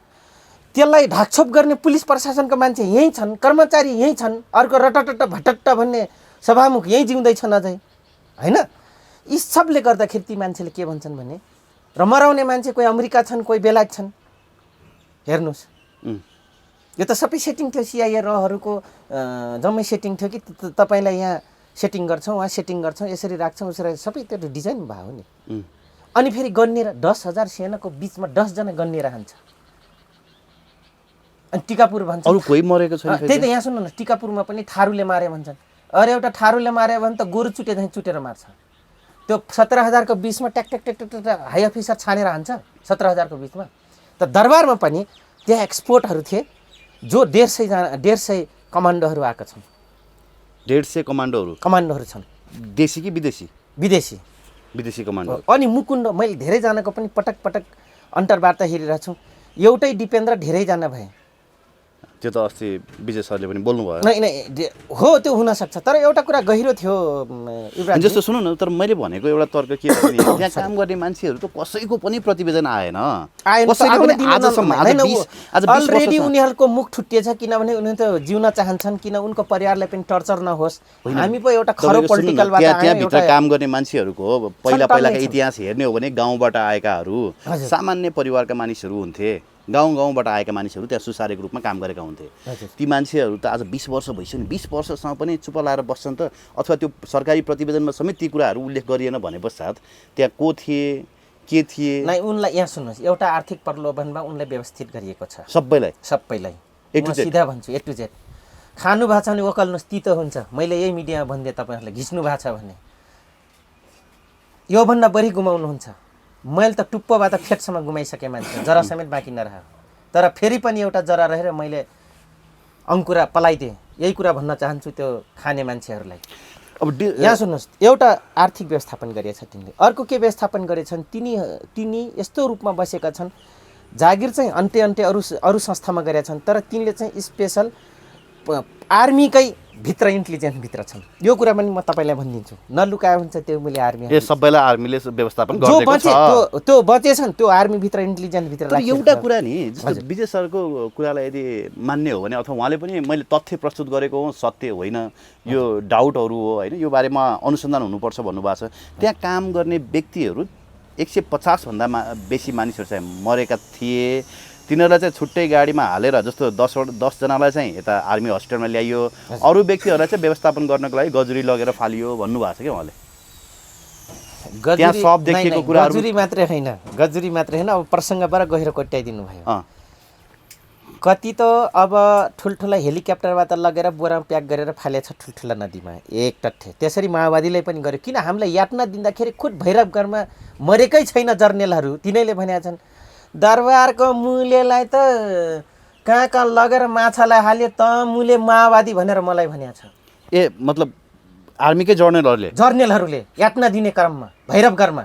त्यसलाई ढाकछोप गर्ने पुलिस प्रशासनका मान्छे यहीँ छन्, कर्मचारी यहीँ छन्। अर्को रटटट भटट्ट भन्ने सभामुख यहीँ जिउँदैछन् अझै होइन। यी सबले गर्दाखेरि ती मान्छेले के भन्छन् भने र मराउने मान्छे कोही अमेरिका छन्, कोही बेलायत छन्। हेर्नुहोस्, यो त सबै सेटिङ थियो, सिआइए रहरूको जम्मै सेटिङ थियो कि तपाईँलाई यहाँ सेटिङ गर्छौँ, वहाँ सेटिङ गर्छौँ, यसरी राख्छौँ, उसरी सबै त्यो डिजाइन भयो नि। अनि फेरि गन्नेर 10,000 सेनाको बिचमा 10 जना गन्नेर हान्छ। अनि टिकापुर भन्छ अरू कोही मरेको छैन। त्यही त यहाँ सुन्नु न, टिकापुरमा पनि थारूले मारे भन्छन्। अरे एउटा थारूले मारे भने त गोरु चुटे चाहिँ चुटेर मार्छ। त्यो 17,000 को बिचमा ट्याक ट्याक ट्याक ट्याक हाई अफिसर छानेर हान्छ 17,000 को बिचमा। त दरबारमा पनि त्यहाँ एक्सपोर्टहरू थिए जो 150 कमान्डोहरू आएका छन्। 150 कमान्डोहरू छन्। देशी कि विदेशी? विदेशी कमान्डो। अनि मुकुन्द, मैले धेरैजनाको पनि पटक पटक अन्तर्वार्ता हेरिरहेको छु। एउटै डिपेन्द्र धेरैजना भए। त्यो त अस्ति विजय सरले पनि बोल्नु भयो। नै हो, त्यो हुन सक्छ, तर एउटा कुरा गहिरो थियो युवराज। जस्तो सुन्नु न, तर मैले भनेको एउटा तर्क के हो भने त्यहाँ काम गर्ने मान्छेहरू त कसैको पनि प्रतिवेदन आएन। अलरेडी उनीहरूको मुख ठुटिएछ, किनभने उनीहरू त जिउन चाहन्छन्, किन उनको परिवारलाई पनि टर्चर नहोस्। हामी पो एउटा खरो पोलिटिकलबाट त्यहाँभित्र काम गर्ने मान्छेहरूको पहिलाका इतिहास हेर्ने हो भने गाउँबाट आएकाहरू, सामान्य परिवारका मानिसहरू हुन्थे। गाउँबाट आएका मानिसहरू त्यहाँ सुसारेको रूपमा काम गरेका हुन्थे। ती मान्छेहरू त आज 20 वर्ष भइसक्यो नि, 20 वर्षसम्म पनि चुप लाएर बस्छन् त। अथवा त्यो सरकारी प्रतिवेदनमा समेत ती कुराहरू उल्लेख गरिएन भने पश्चात त्यहाँ को थिए, के थिए? नै, उनलाई यहाँ सुन्नुहोस्, एउटा आर्थिक प्रलोभनमा उनलाई व्यवस्थित गरिएको छ। सबैलाई म सिधा भन्छु, A to Z। खानु भएको छ भने ओकल्नुहोस्, तितो हुन्छ। मैले यही मिडियामा भनिदिएँ तपाईँहरूलाई, घिच्नु भएको छ भने योभन्दा बढी गुमाउनुहुन्छ। मैले त टुप्पोबाट फेटसम्म गुमाइसकेँ मान्छे, जरा समेत बाँकी नरह्यो। तर फेरि पनि एउटा जरा रहेर मैले अङ्कुरा पलाइदिएँ। यही कुरा भन्न चाहन्छु त्यो खाने मान्छेहरूलाई। अब यहाँ सुन्नुहोस्, एउटा आर्थिक व्यवस्थापन गरेछ तिनले, अर्को के व्यवस्थापन गरेछन्, तिनी यस्तो रूपमा बसेका छन्। जागिर चाहिँ अन्त्य अरू संस्थामा गरेका छन्, तर तिनले चाहिँ स्पेसल आर्मीकै भित्र इन्टेलिजेन्स भित्र छन्। यो कुरा पनि म तपाईँलाई भनिदिन्छु, नलुकाए हुन्छ त्यो मैले आर्मी सबैलाई आर्मीले व्यवस्थापन जो बचे त्यो बचेछन्, त्यो आर्मीभित्र इन्टेलिजेन्स भित्र। तर एउटा कुरा नि, जस्तो विजय सरको कुरालाई यदि मान्ने हो भने, अथवा उहाँले पनि मैले तथ्य प्रस्तुत गरेको हो, सत्य होइन, यो डाउटहरू हो होइन, यो बारेमा अनुसन्धान हुनुपर्छ भन्नुभएको छ। त्यहाँ काम गर्ने व्यक्तिहरू 150 भन्दा बेसी मानिसहरू चाहिँ मरेका थिए। तिनीहरूलाई चाहिँ छुट्टै गाडीमा हालेर, जस्तो 10 जनालाई चाहिँ यता आर्मी हस्पिटलमा ल्याइयो, अरू व्यक्तिहरूलाई चाहिँ व्यवस्थापन गर्नको लागि गजुरी लगेर फालियो भन्नुभएको छ क्या उहाँले। त्यहाँ सब देखिएको कुराहरू गजुरी मात्रै होइन, अब प्रसङ्गबाट गहिरो कोट्याइदिनु भयो। कति त अब ठुल्ठुला हेलिकप्टरबाट लगेर बोरामा प्याक गरेर फालेछ ठुल्ठुला नदीमा, एक तथ्य। त्यसरी माओवादीलाई पनि गर्यो, किन हामीलाई यातना दिँदाखेरि खुद भैरवगढमा मरेकै छैन जर्नेलहरू, तिनैले भनेका छन् दरबारको मुलेलाई त कहाँ लगेर माछालाई हाल्यो त मुले माओवादी भनेर मलाई भनेको छ। मतलब आर्मीकै जर्नलहरूले यातना दिने क्रममा भैरवगढमा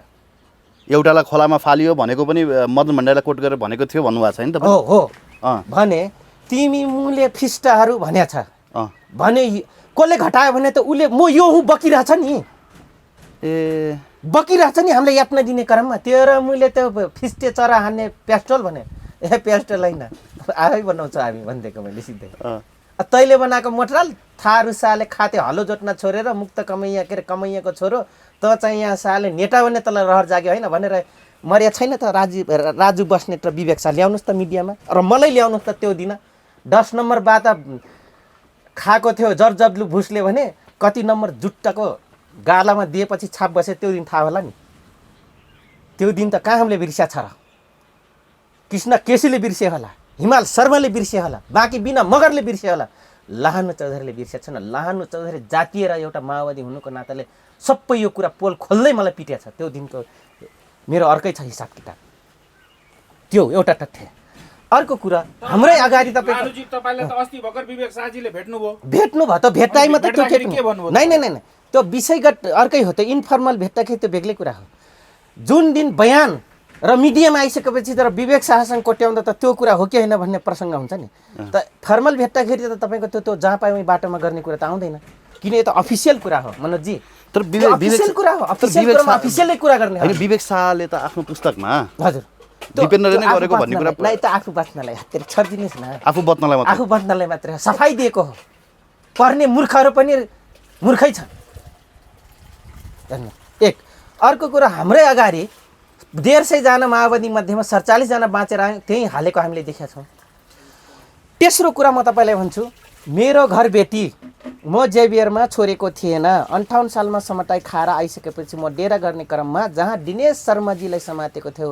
एउटालाई खोलामा फालियो भनेको पनि मदन भण्डारीलाई कोट गरेर भनेको थियो भन्नुभएको छ नि त। हो भने तिमी मुले फिस्टाहरू भनेको छ भने कसले घटायो भने त उसले म यो हुँ बकिरहेछ नि ए बकिरहेछ नि हामीलाई यातना दिने क्रममा तेरो मैले त्यो फिस्टे चरा हान्ने पेस्टल भने ए पेस्टल होइन आफै बनाउँछ हामी भनिदिएको मैले सिधै तैँले बनाएको मोटरल थारू साले खाते हलो जोत्न छोडेर मुक्त कमैया के अरे कमैयाको छोरो त चाहिँ यहाँ साले नेटा भने तँलाई रहर जाग्यो होइन भनेर मर्या छैन त राजु बस्नेत र विवेक शाह ल्याउनुहोस् त मिडियामा र मलाई ल्याउनुहोस् त त्यो दिन 10 नम्बर बाता खाएको थियो जर्जब्लु भुसले भने कति नम्बर जुट्टाको गालामा दिएपछि छाप बसे त्यो दिन थाहा होला नि त्यो दिन त कहाँ हामीले बिर्स्या छ र कृष्ण केसीले बिर्से होला हिमाल शर्माले बिर्से होला बाँकी बिना मगरले बिर्से होला लाहानु चौधरीले बिर्सेको छैन लाहानु चौधरी जातीय र एउटा माओवादी हुनुको नाताले सबै यो कुरा पोल खोल्दै मलाई पिटेको छ त्यो दिनको मेरो अर्कै छ हिसाब किताब त्यो एउटा तथ्य अर्को कुरा हाम्रै अगाडि तपाईले त अस्ति भर्खर विवेक शाहजीले भेट्नु भयो त भेट्टाइमा त त्यो नै त्यो विषयगत अर्कै हो त्यो इन्फर्मल भेट्दाखेरि त्यो बेग्लै कुरा हो जुन दिन बयान र मिडियामा आइसकेपछि तर विवेक शाहसँग कोट्याउँदा त त्यो कुरा हो कि होइन भन्ने प्रसङ्ग हुन्छ नि त फर्मल भेट्दाखेरि त तपाईँको त्यो जहाँ पायो बाटोमा गर्ने कुरा त आउँदैन किन यो त अफिसियल कुरा हो मनोजजी तर अफिसियल कुरा हो अफिसियलले कुरा गर्ने होइन विवेक शाहले त आफ्नो पुस्तकमा हजुर दिपेन्द्रले नै गरेको भन्ने कुरा नै त आफू बाँच्नलाई हातेर छर्दिनुहोस् न आफू बच्नलाई मात्र सफाई दिएको हो पढ्ने मूर्खहरू पनि मूर्खै छन् हेर्नु एक अर्को कुरा हाम्रै अगाडि 150 जना माओवादी मध्येमा 47 जना बाँचेर आयो त्यही हालेको हामीले देखेका छौँ तेस्रो कुरा म तपाईँलाई भन्छु मेरो घर बेटी म जेभियरमा छोडेको थिएन 58 सालमा समटाइ खाएर आइसकेपछि म डेरा गर्ने क्रममा जहाँ दिनेश शर्माजीलाई समातेको थियो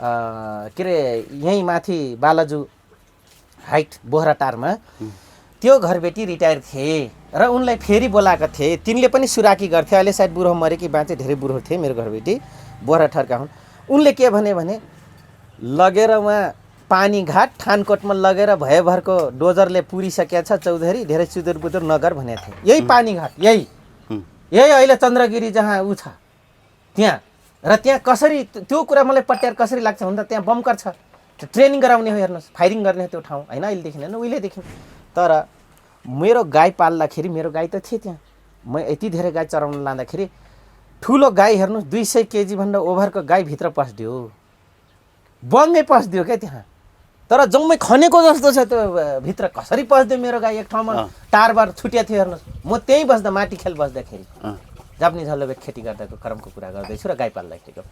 के अरे यहीँ माथि बालाजु हाइट बोहराटारमा त्यो घरबेटी रिटायर थिए र उनलाई फेरि बोलाएका थिए तिनले पनि सुराकी गर्थे अहिले सायद बुढो मरे कि बाँचे धेरै बुढो थिए मेरो घरबेटी बोहराटारका हुन् उनले के भने लगेर उहाँ पानी घाट थानकोटमा लगेर भयभरको डोजरले पुरिसकेका छ चौधरी धेरै सुदूर बुदुर नगर भनेको थिए यही पानी घाट यही अहिले चन्द्रगिरी जहाँ ऊ छ त्यहाँ र त्यहाँ कसरी त्यो कुरा मलाई पट्याएर कसरी लाग्छ भन्दा त्यहाँ बमकर छ ट्रेनिङ गराउने हो हेर्नुहोस् फायरिङ गर्ने हो त्यो ठाउँ होइन अहिलेदेखि होइन उहिलेदेखि तर मेरो गाई पाल्दाखेरि मेरो गाई त थिए त्यहाँ म यति धेरै गाई चराउन लाँदाखेरि ठुलो गाई हेर्नुहोस् 200 केजी भन्दा ओभरको गाई भित्र पस्दियो बङ्गै पस्दियो क्या त्यहाँ तर जम्मै खनेको जस्तो छ त्यो भित्र कसरी पस्दियो मेरो गाई एक ठाउँमा टारबार छुट्या थियो हेर्नुहोस् म त्यहीँ बस्दा माटी खेल बस्दाखेरि जापानिज हल्लोबेट खेती गर्दाको क्रमको कुरा गर्दैछु र गाई पाल्दाखेरिको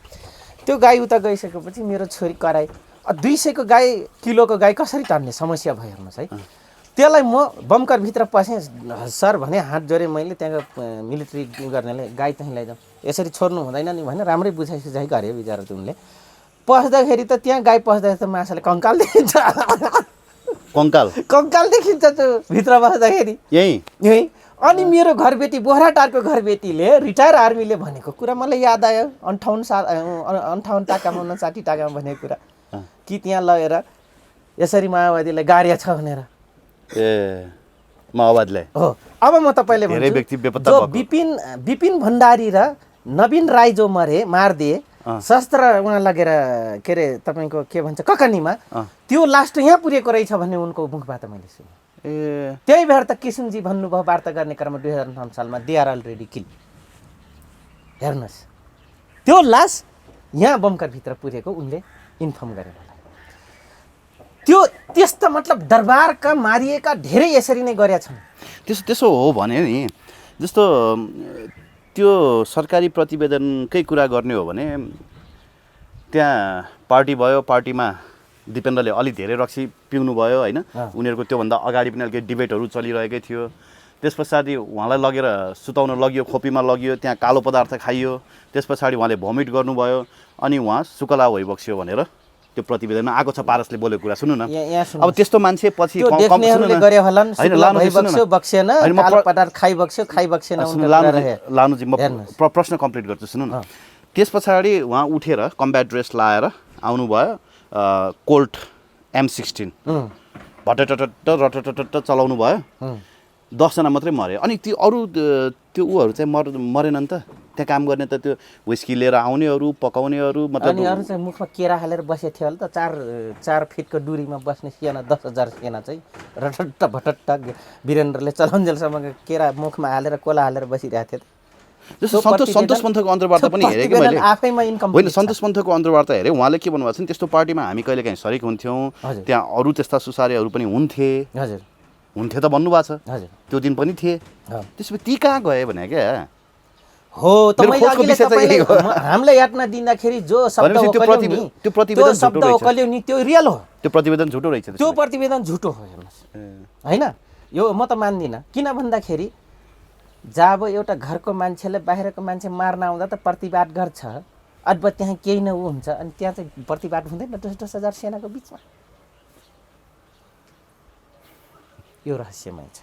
त्यो गाई उता गइसकेपछि मेरो छोरी कराई 200 को गाई किलोको गाई कसरी तान्ने समस्या भयो हेर्नुहोस् है त्यसलाई म बमकरभित्र पसेँ सर भने हात जोडेँ मैले त्यहाँको मिलिट्री गर्नेले गाई त्यहीँ लैजाउँ यसरी छोड्नु हुँदैन नि भने राम्रै बुझाइसुझाइ गऱ्यो बिचरा त उनले पस्दाखेरि त त्यहाँ गाई पस्दाखेरि त माछाले कङ्काल देखिन्छ कङ्काल देखिन्छ त्यो भित्र बस्दाखेरि यही अनि मेरो घरबेटी बोहराटारको घरबेटीले रिटायर आर्मीले भनेको कुरा मलाई याद आयो 58 टाकामा 59 टाकामा भनेको कुरा कि त्यहाँ लगेर यसरी माओवादीलाई गाड्या छ भनेर माओवादीले हो अब म तपाईँले भन्छु विपिन भण्डारी र नवीन राई जो मारिदिए शस्त्र उहाँ लगेर के अरे तपाईँको के भन्छ ककनीमा त्यो लास्ट यहाँ पुगेको रहेछ भन्ने उनको मुखबाट मैले सुने त्यही भएर त किसुनजी भन्नुभयो वार्ता गर्ने क्रममा 2058 सालमा दे आर अलरेडी किल हेर्नुहोस् त्यो लास यहाँ बमकरभित्र पुगेको उनले इन्फर्म गरे त्यो त्यस्तो मतलब दरबारका मारिएका धेरै यसरी नै गरेका छन् त्यसो हो भने नि जस्तो त्यो सरकारी प्रतिवेदनकै कुरा गर्ने हो भने त्यहाँ पार्टी भयो पार्टीमा दिपेन्द्रले अलि धेरै रक्सी पिउनु भयो होइन उनीहरूको त्योभन्दा अगाडि पनि अलिकति डिबेटहरू चलिरहेकै थियो त्यस पछाडि उहाँलाई लगेर सुताउन लगियो खोपीमा लगियो त्यहाँ कालो पदार्थ खाइयो त्यस पछाडि उहाँले भमिट गर्नुभयो अनि उहाँ सुकला भइबक्स्यो भनेर त्यो प्रतिवेदनमा आएको छ पारसले बोलेको कुरा सुन्नु न अब त्यस्तो मान्छे पछि लानुजी म प्रश्न कम्प्लिट गर्छु सुन्नु न त्यस पछाडि उहाँ उठेर कम्ब्याट ड्रेस लाएर आउनुभयो कोल्ट M16 भटटट रटटट चलाउनु भयो 10 जना मात्रै मरे अनि ती अरू त्यो उहरू चाहिँ मरेन नि त त्यहाँ काम गर्ने त त्यो विस्की लिएर आउनेहरू पकाउनेहरू अनि मतलब अरू चाहिँ मुखमा केरा हालेर बसेको थियो होला त 4 फिटको दूरीमा बस्ने सेना 10,000 सेना चाहिँ रटट्ट भटट्ट वीरेन्द्रले चलाउन्जेलसम्म केरा मुखमा हालेर कोला हालेर बसिरहेको थियो जस्तो सन्तोष पन्थको अन्तर्वार्ता पनि हेरेँ कि मैले आफैमा इन्कम होइन सन्तोष पन्थको अन्तर्वार्ता हेरेँ उहाँले के भन्नुभएको छ नि त्यस्तो पार्टीमा हामी कहिलेकाहीँ सरिक हुन्थ्यौँ त्यहाँ अरू त्यस्ता सुसारेहरू पनि हुन्थे हजुर हुन्थे त भन्नुभएको छ हजुर त्यो दिन पनि थिए त्यसपछि ती कहाँ गए भने क्या हो त मैले अघिले तपाईलाई हामीलाई यातना दिँदाखेरि जो शब्द ओकल्यो त्यो प्रतिवेदन शब्द ओकल्यो नि त्यो रियल हो त्यो प्रतिवेदन झुटो रहेछ त्यो प्रतिवेदन झुटो हो हेर्नुहोस् हैन यो म त मान्दिनँ किन भन्दाखेरि जब एउटा घरको मान्छेले बाहिरको मान्छे मार्न आउँदा त प्रतिवाद गर्छ अथवा त्यहाँ केही न ऊ हुन्छ अनि त्यहाँ चाहिँ प्रतिवाद हुँदैन 10,000 सेनाको बिचमा यो रहस्यमय छ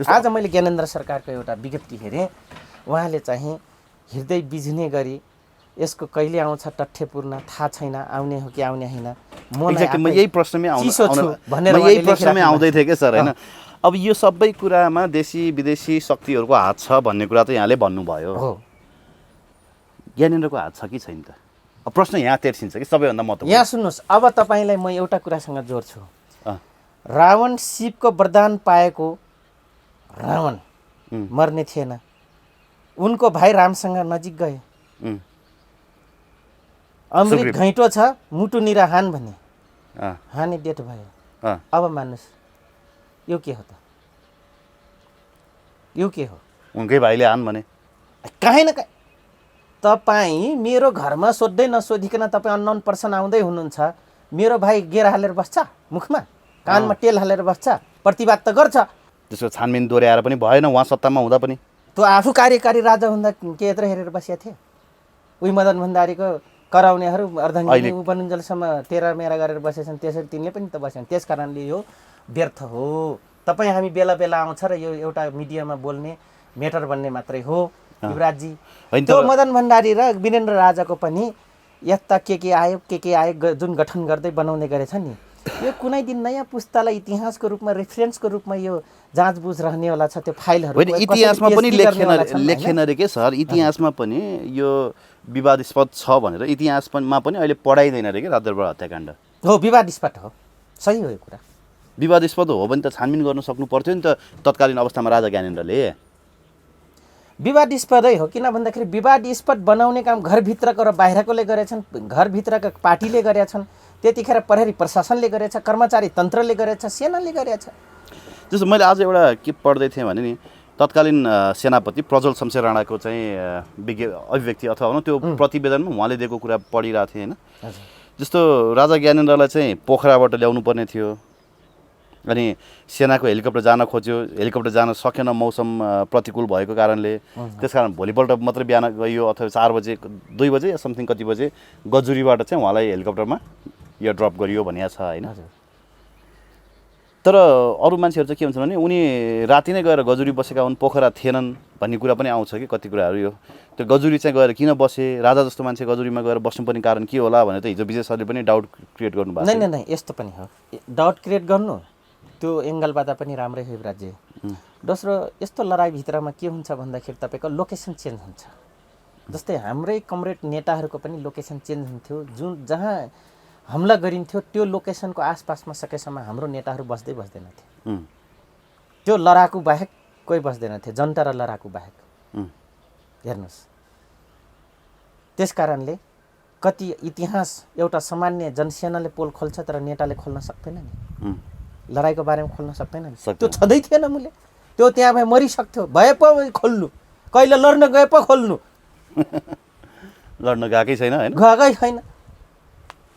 आज मैले ज्ञानेन्द्र सरकारको एउटा विज्ञप्ति हेरेँ उहाँले चाहिँ हृदय बिझ्ने गरी यसको कहिले आउँछ तथ्यपूर्ण थाहा छैन आउने हो कि आउने होइन म यही प्रश्नमै आउँदै थिएँ कि सर होइन अब यो सबै कुरामा देशी विदेशी शक्तिहरूको हात छ भन्ने कुरा त यहाँले भन्नुभयो ज्ञानेन्द्रको हात छ कि छैन त अब प्रश्न यहाँ तेर्सिन्छ कि सबैभन्दा महत्त्वपूर्ण यहाँ सुन्नुहोस् अब तपाईँलाई म एउटा कुरासँग जोड्छु रावण शिवको वरदान पाएको रावण मर्ने थिएन उनको भाइ रामसँग नजिक गए अमृत घैँटो छ मुटुनिर हान भने हाने डेट भयो अब मान्नुहोस् यो के हो त यो के हो उनकै भाइले हान भने काहीँ न काहीँ तपाईँ मेरो घरमा सोध्दै नसोधिकन तपाईँ अननोन पर्सन आउँदै हुनुहुन्छ मेरो भाइ गेरा हालेर बस्छ मुखमा कानमा तेल हालेर बस्छ प्रतिवाद त गर्छ त्यसको छानबिन दोहोऱ्याएर पनि भएन उहाँ सत्तामा हुँदा पनि त्यो आफू कार्यकारी राजा हुँदा के यत्रो हेरेर बसेका थिए उही मदन भण्डारीको कराउनेहरू अर्धङ्गी ऊ बनुन्जेलसम्म तेरा मेरा गरेर बसेछन् त्यसरी तिनले पनि त बसेछन् त्यस कारणले यो व्यर्थ हो तपाईँ हामी बेला बेला आउँछ र यो एउटा मिडियामा बोल्ने मेटर बन्ने मात्रै हो युवराजजी त्यो मदन भण्डारी र वीरेन्द्र राजाको पनि यस्ता के आयोग जुन गठन गर्दै बनाउने गरेछ नि यो कुनै दिन नयाँ पुस्तालाई इतिहासको रूपमा रेफरेन्सको रूपमा यो जाँचबुझ रहनेवाला छ त्यो फाइलहरू इतिहासमा पनि लेखेन रे के सर इतिहासमा पनि यो विवादास्पद छ भनेर इतिहासमा पनि अहिले पढाइँदैन रे के राजदरबार हत्याकाण्ड हो विवादास्पद हो सही हो यो कुरा विवादास्पद हो भने त छानबिन गर्न सक्नु पर्थ्यो नि त तत्कालीन अवस्थामा राजा ज्ञानेन्द्रले विवादास्पदै हो किन भन्दाखेरि विवादास्पद बनाउने काम घरभित्रको र बाहिरकोले गरेछन् घरभित्रका पार्टीले गरेछन् त्यतिखेर प्रहरी प्रशासनले गरेछ कर्मचारी तन्त्रले गरेछ सेनाले गरेछ जस्तो मैले आज एउटा के पढ्दै थिएँ भने नि तत्कालीन सेनापति प्रज्वल शमशेर राणाको चाहिँ अभिव्यक्ति अथवा भनौँ त्यो प्रतिवेदनमा उहाँले दिएको कुरा पढिरहेको थिएँ होइन जस्तो राजा ज्ञानेन्द्रलाई चाहिँ पोखराबाट ल्याउनु पर्ने थियो अनि सेनाको हेलिकप्टर जान खोज्यो हेलिकप्टर जान सकेन मौसम प्रतिकूल भएको कारणले त्यसकारण भोलिपल्ट मात्रै बिहान गइयो अथवा 4 बजे 2 बजे या समथिङ कति बजे गजुरीबाट चाहिँ उहाँलाई हेलिकप्टरमा एयर ड्रप गरियो भनिया छ होइन तर अरू मान्छेहरू चाहिँ के हुन्छ भने उनी राति नै गएर गजुरी बसेका हुन् पोखरा थिएनन् भन्ने कुरा पनि आउँछ कि कति कुराहरू यो त्यो गजुरी चाहिँ गएर किन बसे राजा जस्तो मान्छे गजुरीमा गएर बस्नुपर्ने कारण के होला भनेर त हिजो विजय सरले पनि डाउट क्रिएट गर्नुभएको छ नै यस्तो पनि हो डाउट क्रिएट गर्नु त्यो एङ्गलबाट पनि राम्रै हो राज्य दोस्रो यस्तो लडाइँभित्रमा के हुन्छ भन्दाखेरि तपाईँको लोकेसन चेन्ज हुन्छ जस्तै हाम्रै कमरेड नेताहरूको पनि लोकेसन चेन्ज हुन्थ्यो जुन जहाँ हमला गरिन्थ्यो त्यो लोकेसनको आसपासमा सकेसम्म हाम्रो नेताहरू बस्दैनथे त्यो लडाकु बाहेक कोही बस्दैनथे जनता र लडाकु बाहेक हेर्नुहोस् त्यस कारणले कति इतिहास एउटा सामान्य जनसेनाले पोल खोल्छ तर नेताले खोल्न सक्दैन नि लडाइँको बारेमा खोल्न सक्दैन नि त्यो छँदै थिएन मुले त्यो त्यहाँ भए मरिसक्थ्यो भए पो खोल्नु कहिले लड्न गए पो खोल्नु लड्न गएकै छैन हैन गएकै छैन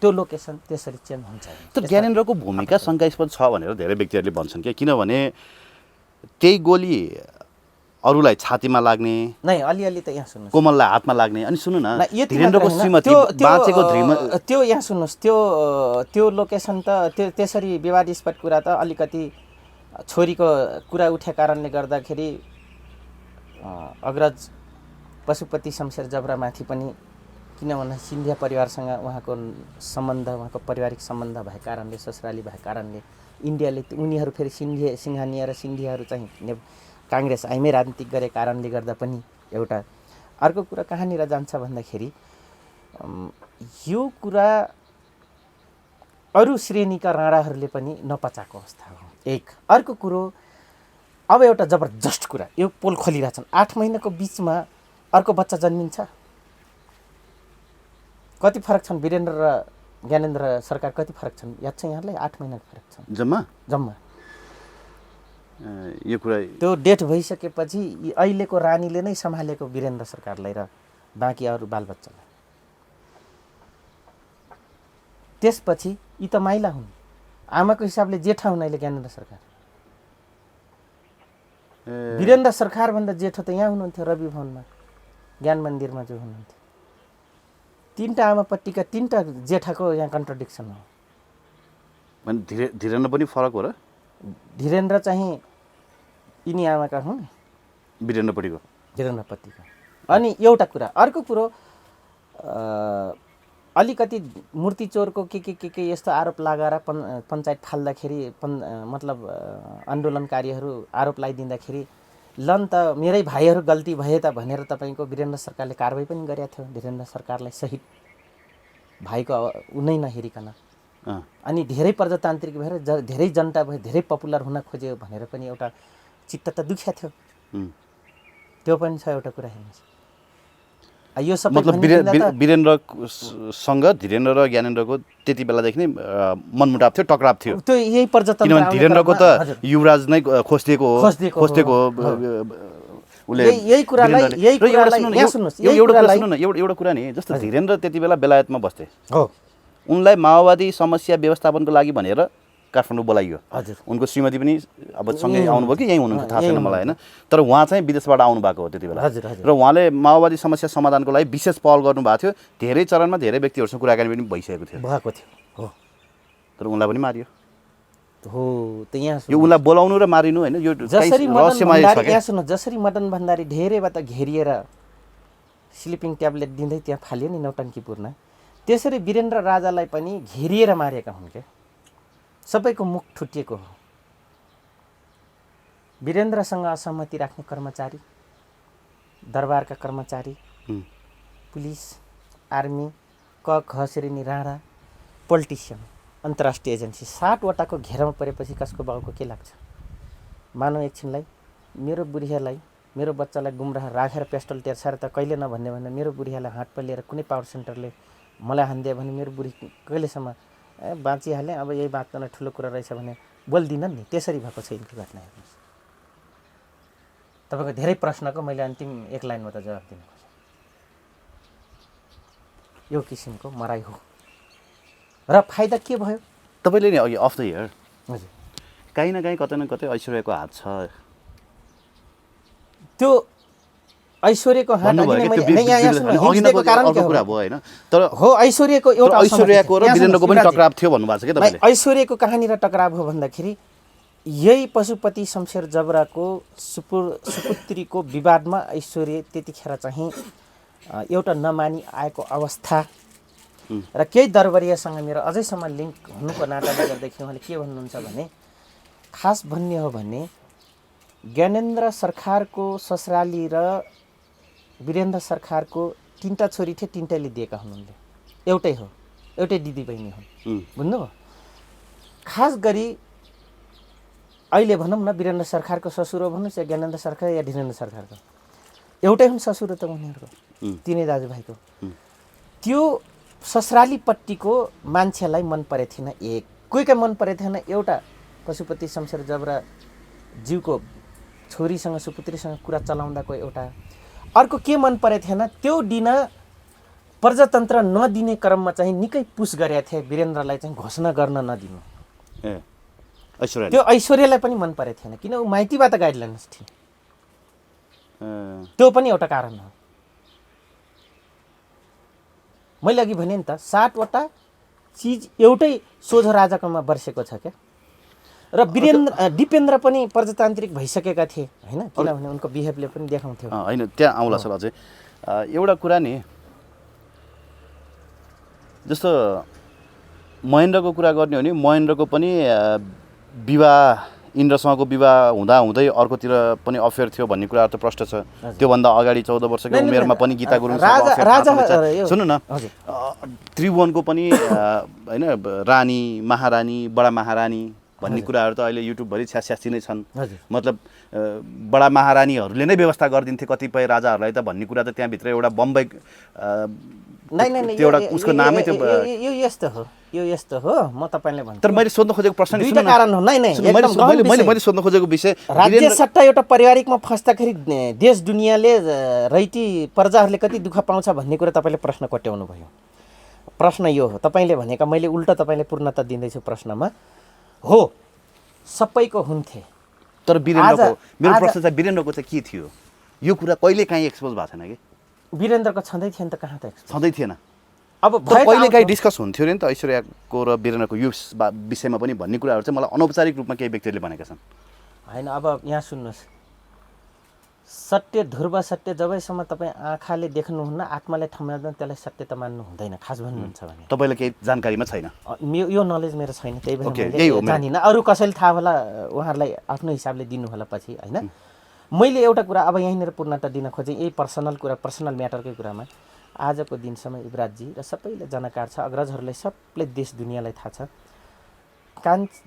त्यो लोकेसन त्यसरी चेन्ज हुन्छ तर ज्ञानेन्द्रको भूमिका शङ्कास्पद छ भनेर धेरै व्यक्तिहरूले भन्छन् के किनभने त्यही गोली अरूलाई छातीमा लाग्ने नै अलिअलि त यहाँ सुन्नुहोस् कोमललाई हातमा लाग्ने अनि सुन्नु न धीरेन्द्रको श्रीमती बाँचेको त्यो यहाँ सुन्नुहोस् त्यो लोकेसन त त्यसरी विवादास्पद कुरा त अलिकति छोरीको कुरा उठे कारणले गर्दाखेरि अग्रज पशुपति शमशेर जबरामाथि पनि किनभने सिन्धिया परिवारसँग उहाँको सम्बन्ध उहाँको पारिवारिक सम्बन्ध भएको कारणले ससुराली भएको कारणले इन्डियाले उनीहरू फेरि सिंघानिया र सिन्धियाहरू चाहिँ काङ्ग्रेस आइमै राजनीतिक गरे कारणले गर्दा पनि एउटा। अर्को कुरा कहाँनिर जान्छ भन्दाखेरि यो कुरा अरू श्रेणीका राणाहरूले पनि नपचाएको अवस्था हो एक। अर्को कुरो अब एउटा जबरजस्त कुरा, यो पोल खोलिरहेछन् 8 महिनाको बिचमा अर्को बच्चा जन्मिन्छ। कति फरक छन् वीरेन्द्र र ज्ञानेन्द्र सरकार, कति फरक छन् याद छ यहाँलाई? 8 महिनाको फरक छन् जम्मा। यो कुरा त्यो डेट भइसकेपछि अहिलेको रानीले नै सम्हालेको वीरेन्द्र सरकारलाई र बाँकी अरू बालबच्चालाई। त्यसपछि यी त माइला हुन्, आमाको हिसाबले जेठा हुन् अहिले ज्ञानेन्द्र सरकार। वीरेन्द्र सरकारभन्दा जेठो त यहाँ हुनुहुन्थ्यो रवि भवनमा ज्ञान मन्दिरमा जो हुनुहुन्थ्यो। 3टा आमापट्टिका 3टा जेठाको यहाँ कन्ट्रडिक्सन हो। धीरेन्द्र पनि फरक हो र? धीरेन्द्र चाहिँ यिनी आमाका हुन्, वीरेन्द्रपट्टिको। अनि एउटा कुरा, अर्को कुरो अलिकति मूर्ति चोरको के यस्तो आरोप लगाएर पञ्चायत फाल्दाखेरि मतलब आन्दोलनकारीहरू आरोप लगाइदिँदाखेरि लन त मेरै भाइहरू गल्ती भए त भनेर तपाईँको वीरेन्द्र सरकारले कारबाही पनि गरेको थियो धीरेन्द्र सरकारलाई सहित भाइको उनै नहेरिकन। अनि धेरै प्रजातान्त्रिक भएर धेरै जनता भए, धेरै पपुलर हुन खोज्यो भनेर पनि एउटा चित्त त दुख्या थियो। त्यो पनि छ एउटा कुरा हेर्नुहोस्। यो सबै मतलब वीरेन्द्रसँग धीरेन्द्र र ज्ञानेन्द्रको त्यति बेलादेखि नै मनमुटाव थियो, टकराव थियो। त्यो यही प्रजातन्त्र, किनभने धीरेन्द्रको त युवराज नै खोस्दिएको उसले। यही कुरालाई एउटा कुरा नि, जस्तो धीरेन्द्र त्यति बेला बेलायतमा बस्थे हो, उनलाई माओवादी समस्या व्यवस्थापनको लागि भनेर काठमाडौँ बोलाइयो। उनको श्रीमती पनि अब सँगै आउनुभयो कि यहीँ हुनुहुन्छ थाहा छैन मलाई होइन, तर उहाँ चाहिँ विदेशबाट आउनु भएको हो त्यति बेला। र उहाँले माओवादी समस्या समाधानको लागि विशेष पहल गर्नुभएको थियो। धेरै चरणमा धेरै व्यक्तिहरूसँग कुराकानी पनि भइसकेको थियो हो, तर उनलाई पनि मारियो हो। त यहाँ यो उनलाई बोलाउनु र मारिनु होइन, यो रहस्यमय छ क्या। सुन्नु, जसरी मदन भण्डारी धेरैबाट घेरिएर स्लिपिङ ट्याब्लेट दिँदै त्यहाँ फाल्यो नि नौटङ्कीपूर्ण, त्यसरी वीरेन्द्र राजालाई पनि घेरिएर मारेका हुन् क्या। सबैको मुख ठुटिएको हो। वीरेन्द्रसँग असहमति राख्ने कर्मचारी, दरबारका कर्मचारी, पुलिस, आर्मी, क ख श्रेणी राणा, पोलिटिसियन, अन्तर्राष्ट्रिय एजेन्सी 7 वटाको घेरामा परेपछि कसको बाउको के लाग्छ? मानव एकछिनलाई मेरो बुढियालाई, मेरो बच्चालाई गुमराह राखेर पेस्टल तेर्साएर त कहिले नभन्ने भने मेरो बुढियालाई हातमा लिएर कुनै पावर सेन्टरले मलाई हानिदियो भने मेरो बुढी कहिलेसम्म बाँचिहालेँ, अब यही बाँच्न ठुलो कुरा रहेछ भने बोल्दिनन् नि। त्यसरी भएको छ यिनको घटना। हेर्नुहोस्, तपाईँको धेरै प्रश्नको मैले अन्तिम 1 लाइनमा त जवाब दिनु खोजेँ। यो किसिमको मराइ हो र फाइदा के भयो? तपाईँले नि अघि अफ द इयर हजुर काहीँ न काहीँ कतै न कतै ऐश्वर्याको हात छ त्यो ऐश्वर्यको हात तर हो। ऐश्वर्यको एउटा ऐश्वर्याको र वीरेन्द्रको पनि टकराव थियो भन्नुभएको छ के तपाईँले? ऐश्वर्यको कहाँनिर टकराव हो भन्दाखेरि यही पशुपति शमशेर जबराको सुपुत्रीको विवादमा ऐश्वर्य त्यतिखेर चाहिँ एउटा नमानी आएको अवस्था र केही दरबारियासँग मेरो अझैसम्म लिङ्क हुनुको नाताले गर्दाखेरि उहाँले के भन्नुहुन्छ भने, खास भन्ने हो भने ज्ञानेन्द्र सरकारको ससुराली र वीरेन्द्र सरकारको 3टा छोरी थिए, 3टैले दिएका हुन् उनले। एउटै हो, एउटै दिदी बहिनी हुन्, बुझ्नुभयो? खास गरी अहिले भनौँ न वीरेन्द्र सरकारको ससुरो भन्नुहोस् या ज्ञानेन्द्र सरकार या धीरेन्द्र सरकारको, एउटै हुन् ससुरो त उनीहरूको, तिनै दाजुभाइको। त्यो ससुरालीपट्टिको मान्छेलाई मन परेको थिएन। कोहीका मन परेको थिएन, एउटा पशुपति शमशेर जबरा ज्यूको छोरीसँग सुपुत्रीसँग कुरा चलाउँदाको एउटा। अर्को के मन परेको थिएन, त्यो दिन प्रजातन्त्र नदिने क्रममा चाहिँ निकै पुस गरेका थिए वीरेन्द्रलाई चाहिँ घोषणा गर्न नदिनु। त्यो ऐश्वर्यलाई पनि मन परेको थिएन, किन ऊ माइतीबाट गाइडलाइन्स थियो। त्यो पनि एउटा कारण हो। मैले अघि भने नि त 7 वटा चिज एउटै सोझो राजाकोमा बर्सेको छ क्या। र दिपेन्द्र पनि प्रजातान्त्रिक भइसकेका थिए होइन, किनभने उनको बिहेभले पनि देखाउँथ्यो होइन। त्यहाँ आउला सर अझै एउटा कुरा नि, जस्तो महेन्द्रको कुरा गर्ने हो भने महेन्द्रको पनि विवाह इन्द्रसँगको विवाह हुँदै अर्कोतिर पनि अफेयर थियो भन्ने कुराहरू त प्रष्ट छ। त्योभन्दा अगाडि 14 वर्षको उमेरमा पनि गीता गुरुङसँग अफेयर सुन्नु न, त्रिभुवनको पनि होइन रानी महारानी बडा महारानी भन्ने कुराहरू त अहिले युट्युबभरि छ्यास्यास्ती नै छन्। मतलब बडा महारानीहरूले नै व्यवस्था गरिदिन्थे कतिपय राजाहरूलाई त भन्ने कुरा त त्यहाँभित्र एउटा बम्बई त्यो एउटा उसको नामै त्यो यो यस्तो हो। म तपाईलाई भन्छु, तर मैले सोध्न खोजेको प्रश्न दुईटा कारण हो। मैले सोध्न खोजेको विषय राज्य सट्टा एउटा पारिवारिकमा फस्दाखेरि देश दुनियाँले रैती प्रजाहरूले कति दुःख पाउँछ भन्ने कुरा तपाईँले प्रश्न कोट्याउनु भयो। प्रश्न यो हो, तपाईँले भनेका मैले उल्टा तपाईँले पूर्णता दिँदैछु प्रश्नमा हो, सबैको हुन्थे। तर वीरेन्द्रको मेरो प्रश्न चाहिँ वीरेन्द्रको चाहिँ के थियो, यो कुरा कहिले काहीँ एक्सपोज भएको छैन कि? वीरेन्द्रको छँदै थिएन त, कहाँ त छँदै थिएन। अब कहिले काहीँ डिस्कस हुन्थ्यो अरे नि त ऐश्वर्याको र वीरेन्द्रको यो विषयमा पनि भन्ने कुराहरू चाहिँ मलाई अनौपचारिक रूपमा केही व्यक्तिहरूले भनेका छन्। होइन, अब यहाँ सुन्नुहोस्, सत्य ध्रुव सत्य जबैसम्म तपाईँ आँखाले देख्नुहुन्न, आत्माले ठम्याउँदैन, त्यसलाई सत्य त मान्नु हुँदैन खास भन्नुहुन्छ भने। तपाईँलाई केही जानकारीमा छैन? यो नलेज मेरो छैन, त्यही भएर जानिनँ। अरू कसैले थाहा होला, उहाँहरूलाई आफ्नो हिसाबले दिनु होला पछि, होइन। मैले एउटा कुरा अब यहीँनिर पूर्णता दिन खोजेँ, यही पर्सनल कुरा, पर्सनल म्याटरकै कुरामा। आजको दिनसम्म युवराजजी र सबैले जानकार छ, अग्रजहरूलाई सबले देश दुनियाँलाई थाहा छ,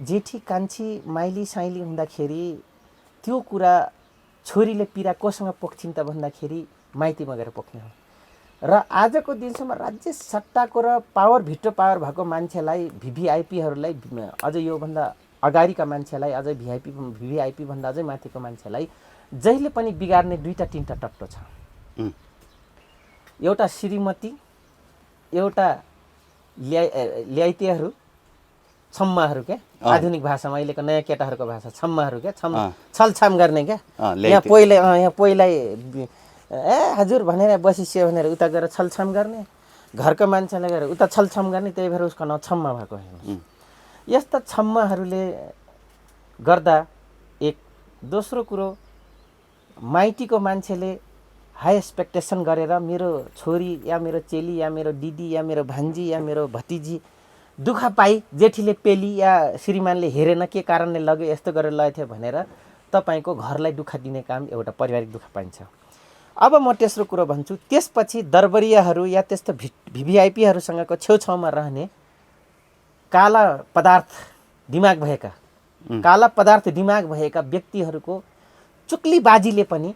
जेठी कान्छी माइली साइली हुँदाखेरि त्यो कुरा छोरीले पिरा कोसँग पोख्छिन् त भन्दाखेरि माइतीमा गएर पोख्ने हो। र आजको दिनसम्म राज्य सट्टाको र पावर भित्र पावर भएको मान्छेलाई, भिभिआइपीहरूलाई, अझ योभन्दा अगाडिका मान्छेलाई, अझै भिभिआइपी भन्दा अझै माथिको मान्छेलाई जहिले पनि बिगार्ने दुईटा तिनवटा टट्टो छ। एउटा श्रीमती, एउटा ल्याइतेहरू, छम्माहरू क्या, आधुनिक भाषामा अहिलेको नयाँ केटाहरूको भाषा छम्माहरू क्या, छलछाम गर्ने क्या। यहाँ पहिला हजुर भनेर बसिस्यो भनेर उता गएर छलछाम गर्ने, घरको मान्छेलाई गएर उता छलछाम गर्ने, त्यही भएर उसको नाउँ छम्मा भएको हेर्नुहोस्। यस्ता छम्माहरूले गर्दा एक, दोस्रो कुरो माइतीको मान्छेले हाई एक्सपेक्टेसन गरेर मेरो छोरी या मेरो चेली या मेरो दिदी या मेरो भान्जी या मेरो भतिजी दुःख पाई, जेठीले पेली या श्रीमानले हेरेन के कारणले लग्यो, यस्तो गरेर लगेको थियो भनेर तपाईँको घरलाई दुःख दिने काम एउटा पारिवारिक दुःख पाइन्छ। अब म तेस्रो कुरो भन्छु, त्यसपछि दरबारियाहरू या त्यस्तो भिभिआइपीहरूसँगको छेउछाउमा रहने काला पदार्थ दिमाग भएका व्यक्तिहरूको चुक्लीबाजीले पनि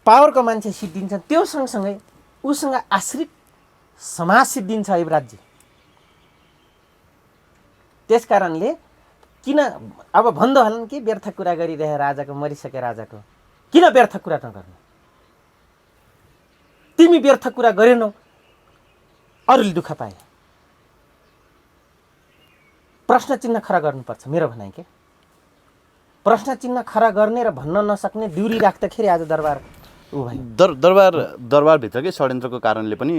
पावरको मान्छे सिद्धिन्छ, त्यो सँगसँगै उसँग आश्रित समाज सिद्धिन्छ युवराजजी। त्यस कारणले किन अब भन्दा होला कि व्यर्थ कुरा गरिरहे राजाको, मरिसके राजाको, किन व्यर्थ कुरा नगर्नु? तिमी व्यर्थ कुरा गरेनौ, अरूले दुःख पाए। प्रश्न चिन्ह खडा गर्नुपर्छ, मेरो भनाइ के। प्रश्न चिन्ह खडा गर्ने र भन्न नसक्ने ड्युरी राख्दाखेरि आज दरबार दरबारभित्रकै षड्यन्त्रको कारणले पनि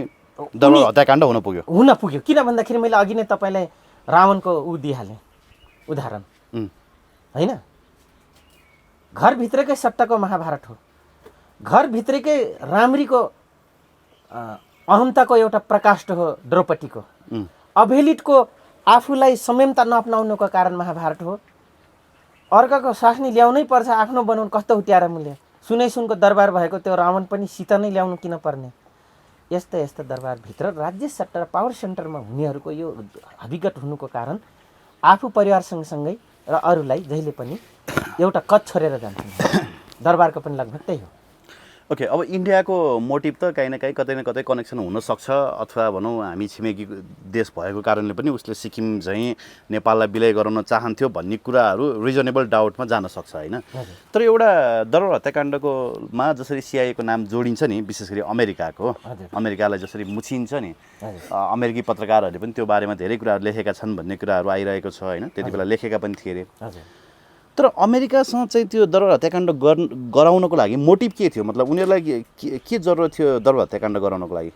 दरबार हत्याकाण्ड हुन पुग्यो। किन भन्दाखेरि मैले अघि नै तपाईँलाई रावणको दिइहालेँ उदाहरण, होइन? घरभित्रकै सट्टाको महाभारत हो, घरभित्रकै राम्रीको अहमताको एउटा प्रकाष्ठ हो द्रौपदीको, अभेलिटको आफूलाई संयमता नअपनाउनुको कारण महाभारत हो। अर्काको सास्नी ल्याउनै पर्छ, आफ्नो बनाउनु कस्तो हुत्याएर मूल्य। सुनको दरबार भएको त्यो रावण पनि सीता नै ल्याउनु किन पर्ने? यस्ता दरबारभित्र राज्य सट्टा पावर सेन्टरमा हुनेहरूको यो हविगत हुनुको कारण आफू परिवार सँगसँगै र अरूलाई जहिले पनि एउटा कद छोडेर जान्छन्। दरबारको पनि लगभग त्यही हो। ओके, अब इन्डियाको मोटिभ त कहीँ न कतै कनेक्सन हुनसक्छ, अथवा भनौँ हामी छिमेकी देश भएको कारणले पनि उसले सिक्किम झैँ नेपाललाई विलय गराउन चाहन्थ्यो भन्ने कुराहरू रिजनेबल डाउटमा जान सक्छ, होइन? तर एउटा दरबार हत्याकाण्डकोमा जसरी सिआइएको नाम जोडिन्छ नि, विशेष गरी अमेरिकालाई जसरी मुछिन्छ नि, अमेरिकी पत्रकारहरूले पनि त्यो बारेमा धेरै कुराहरू लेखेका छन् भन्ने कुराहरू आइरहेको छ, होइन? त्यति बेला लेखेका पनि थिए अरे। तर अमेरिकासँग चाहिँ त्यो दरबार हत्याकाण्ड गराउनको लागि मोटिभ के थियो? मतलब उनीहरूलाई के जरुरत थियो दरबार हत्याकाण्ड गराउनको लागि?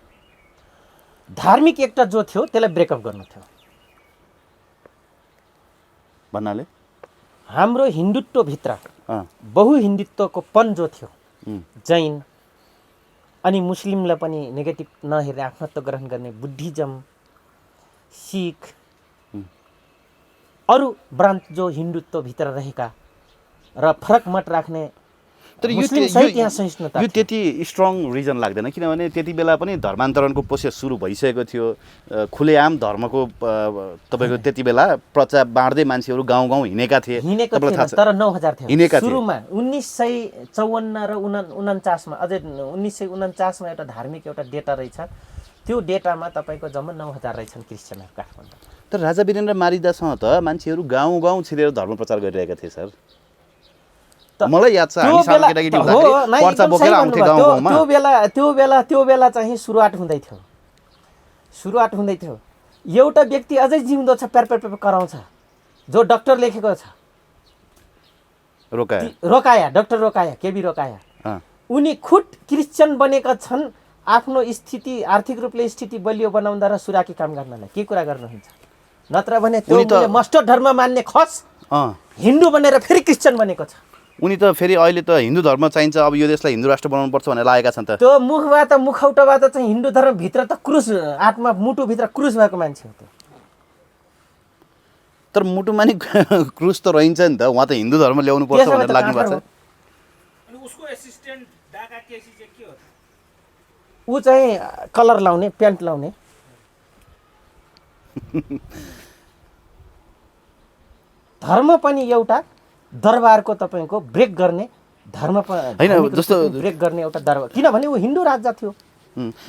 धार्मिक एकता जो थियो त्यसलाई ब्रेकअप गर्नु थियो भन्नाले हाम्रो हिन्दुत्वभित्र बहुहिन्दुत्वको पन जो थियो, जैन अनि मुस्लिमलाई पनि नेगेटिभ नहेरेर आफ्नत्व ग्रहण गर्ने बुद्धिज्म, सिख, अरू ब्रान्च जो हिन्दुत्वभित्र रहेका र फरक मत राख्ने तर यो मुस्लिमसहित यहाँ सहिष्णुता यो त्यति स्ट्रङ रिजन लाग्दैन किनभने त्यति बेला पनि धर्मान्तरणको प्रोसेस सुरु भइसकेको थियो खुलेआम धर्मको तपाईँको त्यति बेला प्रचार बाँड्दै मान्छेहरू गाउँ गाउँ हिँडेका थिए हिँडेको थिएन तर 9000 थियो हिँडेका थिए सुरुमा 1954 र 49 मा अझै 1949 मा एउटा धार्मिक एउटा डेटा रहेछ त्यो डेटामा तपाईको जम्मा 9000 रहेछन् क्रिश्चियनहरु काठमाडौँ तर राजा वीरेन्द्र मारिदासँग त मान्छेहरू गाउँ गाउँ छिरेर धर्म प्रचार गरिरहेका थिए सर मलाई याद छ हामी सानो केटाकेटी हुँदाखेरि पर्चा बोकेर आउँथे गाउँ गाउँमा त्यो बेला चाहिँ सुरुवात हुँदै थियो एउटा व्यक्ति अझै जिउँदो छ प्यार कराउँछ जो डाक्टर लेखेको छ रोकाया डाक्टर रोकाया केबी रोकाया उनी खुद क्रिश्चियन बनेका छन् आफ्नो स्थिति आर्थिक रूपले स्थिति बलियो बनाउँदा र सुराकी काम गर्नलाई के कुरा गर्नुहुन्छ नत्र भने त्यो मस्टर धर्म मान्ने खस हिन्दू बनेर फेरि क्रिश्चियन बनेको छ उनी त फेरि अहिले त हिन्दू धर्म चाहिन्छ अब यो देशलाई हिन्दू राष्ट्र बनाउनु पर्छ भनेर लागेका छन् त त्यो मुखौटाबाट चाहिँ हिन्दू धर्म भित्र त क्रुस आत्मा मुटु भित्र क्रुस भएको मान्छे हो त्यो तर मुटुमा नि क्रुस त रहन्छ नि त उहाँ त हिन्दू धर्म ल्याउनु पर्छ भनेर लाग्नु भएको छ अनि उसको एसिस्टेन्ट डाका केसी चाहिँ के हो ऊ चाहिँ कलर लाउने प्यान्ट लाउने धर्म पनि एउटा दरबारको तपाईको ब्रेक गर्ने धर्म हैन जस्तो ब्रेक गर्ने एउटा दरबार किनभने ऊ हिन्दू राज्य थियो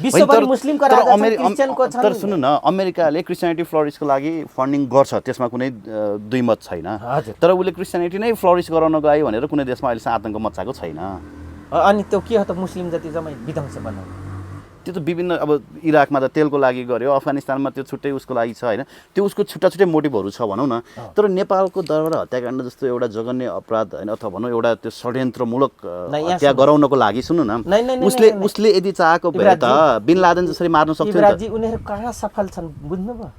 विश्वभरि मुस्लिमको राज्य छ क्रिश्चियनको छ तर सुन्नु न अमेरिकाले क्रिश्चियनिटी फ्लोरिसको लागि फन्डिङ गर्छ त्यसमा कुनै दुई मत छैन तर उले क्रिश्चियनिटी नै फ्लोरिस गराउन गयो भनेर कुनै देशमा अहिलेसम्म आतंक मच्चाएको छैन अनि त्यो के हो त मुस्लिम जति जम्मै विध्वंस बनाउने त्यो त विभिन्न अब इराकमा त तेलको लागि गर्यो अफगानिस्तानमा त्यो छुट्टै उसको लागि छ हैन त्यो उसको छुट्टा मोटिभहरू छ भनौँ न तर नेपालको दरबार हत्याकाण्ड जस्तो एउटा जघन्य अपराध हैन अथवा भनौँ एउटा त्यो षड्यन्त्रमूलक हत्या गराउनको लागि सुन्नु न उसले यदि चाहेको भए त बिन लादेन जसरी मार्न सक्थ्यो नि त उनीहरु कहाँ सफल छन् बुझ्नुभयो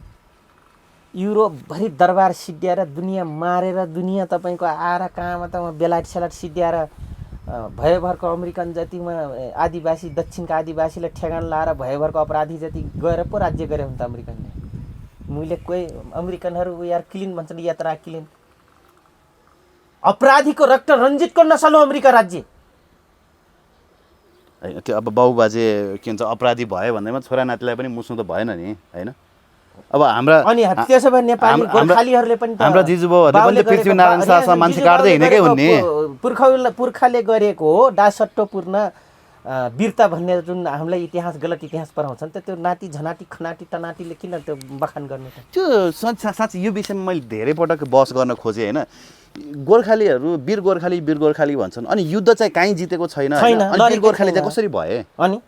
युरोप भरि दरबार सिद्ध्याएर दुनिया मारेर दुनिया तपाईको आएर कहाँमा त बेलायत सेलायत सिद्ध्याएर भयभरको अमेरिकन जतिमा आदिवासी दक्षिणका आदिवासीलाई ठेगान लाएर भयभरको अपराधी जति गएर पो राज्य गरे हुन् त अमेरिकनले मैले कोही अमेरिकनहरू यार क्लिन भन्छन् यात्रा क्लिन अपराधीको रक्त रञ्जितको नसल हो अमेरिका राज्य हैन त्यो अब बाउबाजे के भन्छ अपराधी भयो भन्दैमा छोरा नातिलाई पनि मुस्नु त भएन नि हैन अब हाम्रा अनि त्यसो भए नेपाली गोर्खालीहरूले पनि हाम्रा जिजुबाउहरूले पनि त पृथ्वीनारायण शाहसँग मान्छे काट्दै हिँडेकै हुन् नि पुर्खाले गरेको हो डासट्टोपूर्ण वीरता भन्ने जुन हामीलाई इतिहास गलत इतिहास पढाउँछन् त त्यो नाति झनाटी खनाटी टनाटीले किन त्यो बखान गर्ने त त्यो साँच्चै यो विषयमा मैले धेरै पटक बहस गर्न खोजेँ हैन गोर्खालीहरू वीर गोर्खाली भन्छन् अनि युद्ध चाहिँ कहीँ जितेको छैन अनि वीर गोर्खाली चाहिँ कसरी भए अनि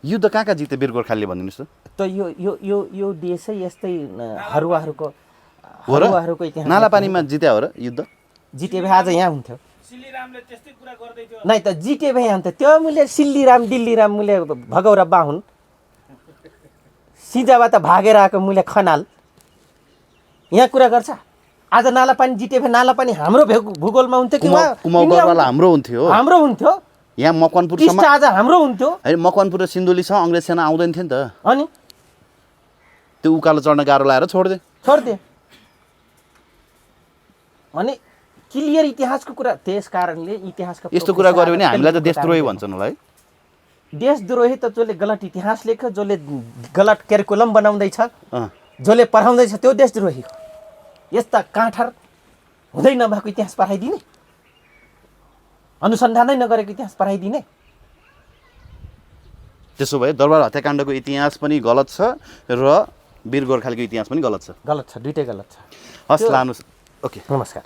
युद्ध कहाँ जिते वीर गोर्खालीले भनिदिनुस् त यो देशै यस्तै हरुवाहरूको इतिहास नालापानीमा जित्या हो र युद्ध जिते भए आज यहाँ हुन्थ्यो सिल्लीरामले त्यस्तै कुरा गर्दै थियो नै त जिते भए हुन्थ्यो त्यो मुले सिल्लीराम दिल्लीराम मुले भगौरा बाहुन सिजाबाट भागेर आएको मुले खनाल यहाँ कुरा गर्छ आज नालापानी जिते भए नालापानी हाम्रो भूगोलमा हुन्थ्यो कि कुमाउगढवाला हाम्रो हुन्थ्यो यहाँ मकवानपुरसम्म आज हाम्रो हुन्थ्यो हैन मकवानपुर र सिन्धुलीसँग अंग्रेज सेना आउँदैन थियो नि त अनि त्यो उकालो चढ्न गाह्रो लाएर छोड्दे अनि क्लियर इतिहासको कुरा त्यस कारणले इतिहासको यस्तो कुरा गर्यो भने हामीलाई त देशद्रोही भन्छन् होला है देशद्रोही त जसले गलत इतिहास लेख्यो जसले गलत करिकुलम बनाउँदैछ जसले पढाउँदैछ त्यो देशद्रोही हो यस्ता काँठार हुँदै नभएको इतिहास पढाइदिने अनुसन्धानै नगरेको इतिहास पढाइदिने त्यसो भए दरबार हत्याकाण्डको इतिहास पनि गलत छ र वीर गोर्खालीको इतिहास पनि गलत छ दुईटै गलत छ हस् लानुहोस् ओके नमस्कार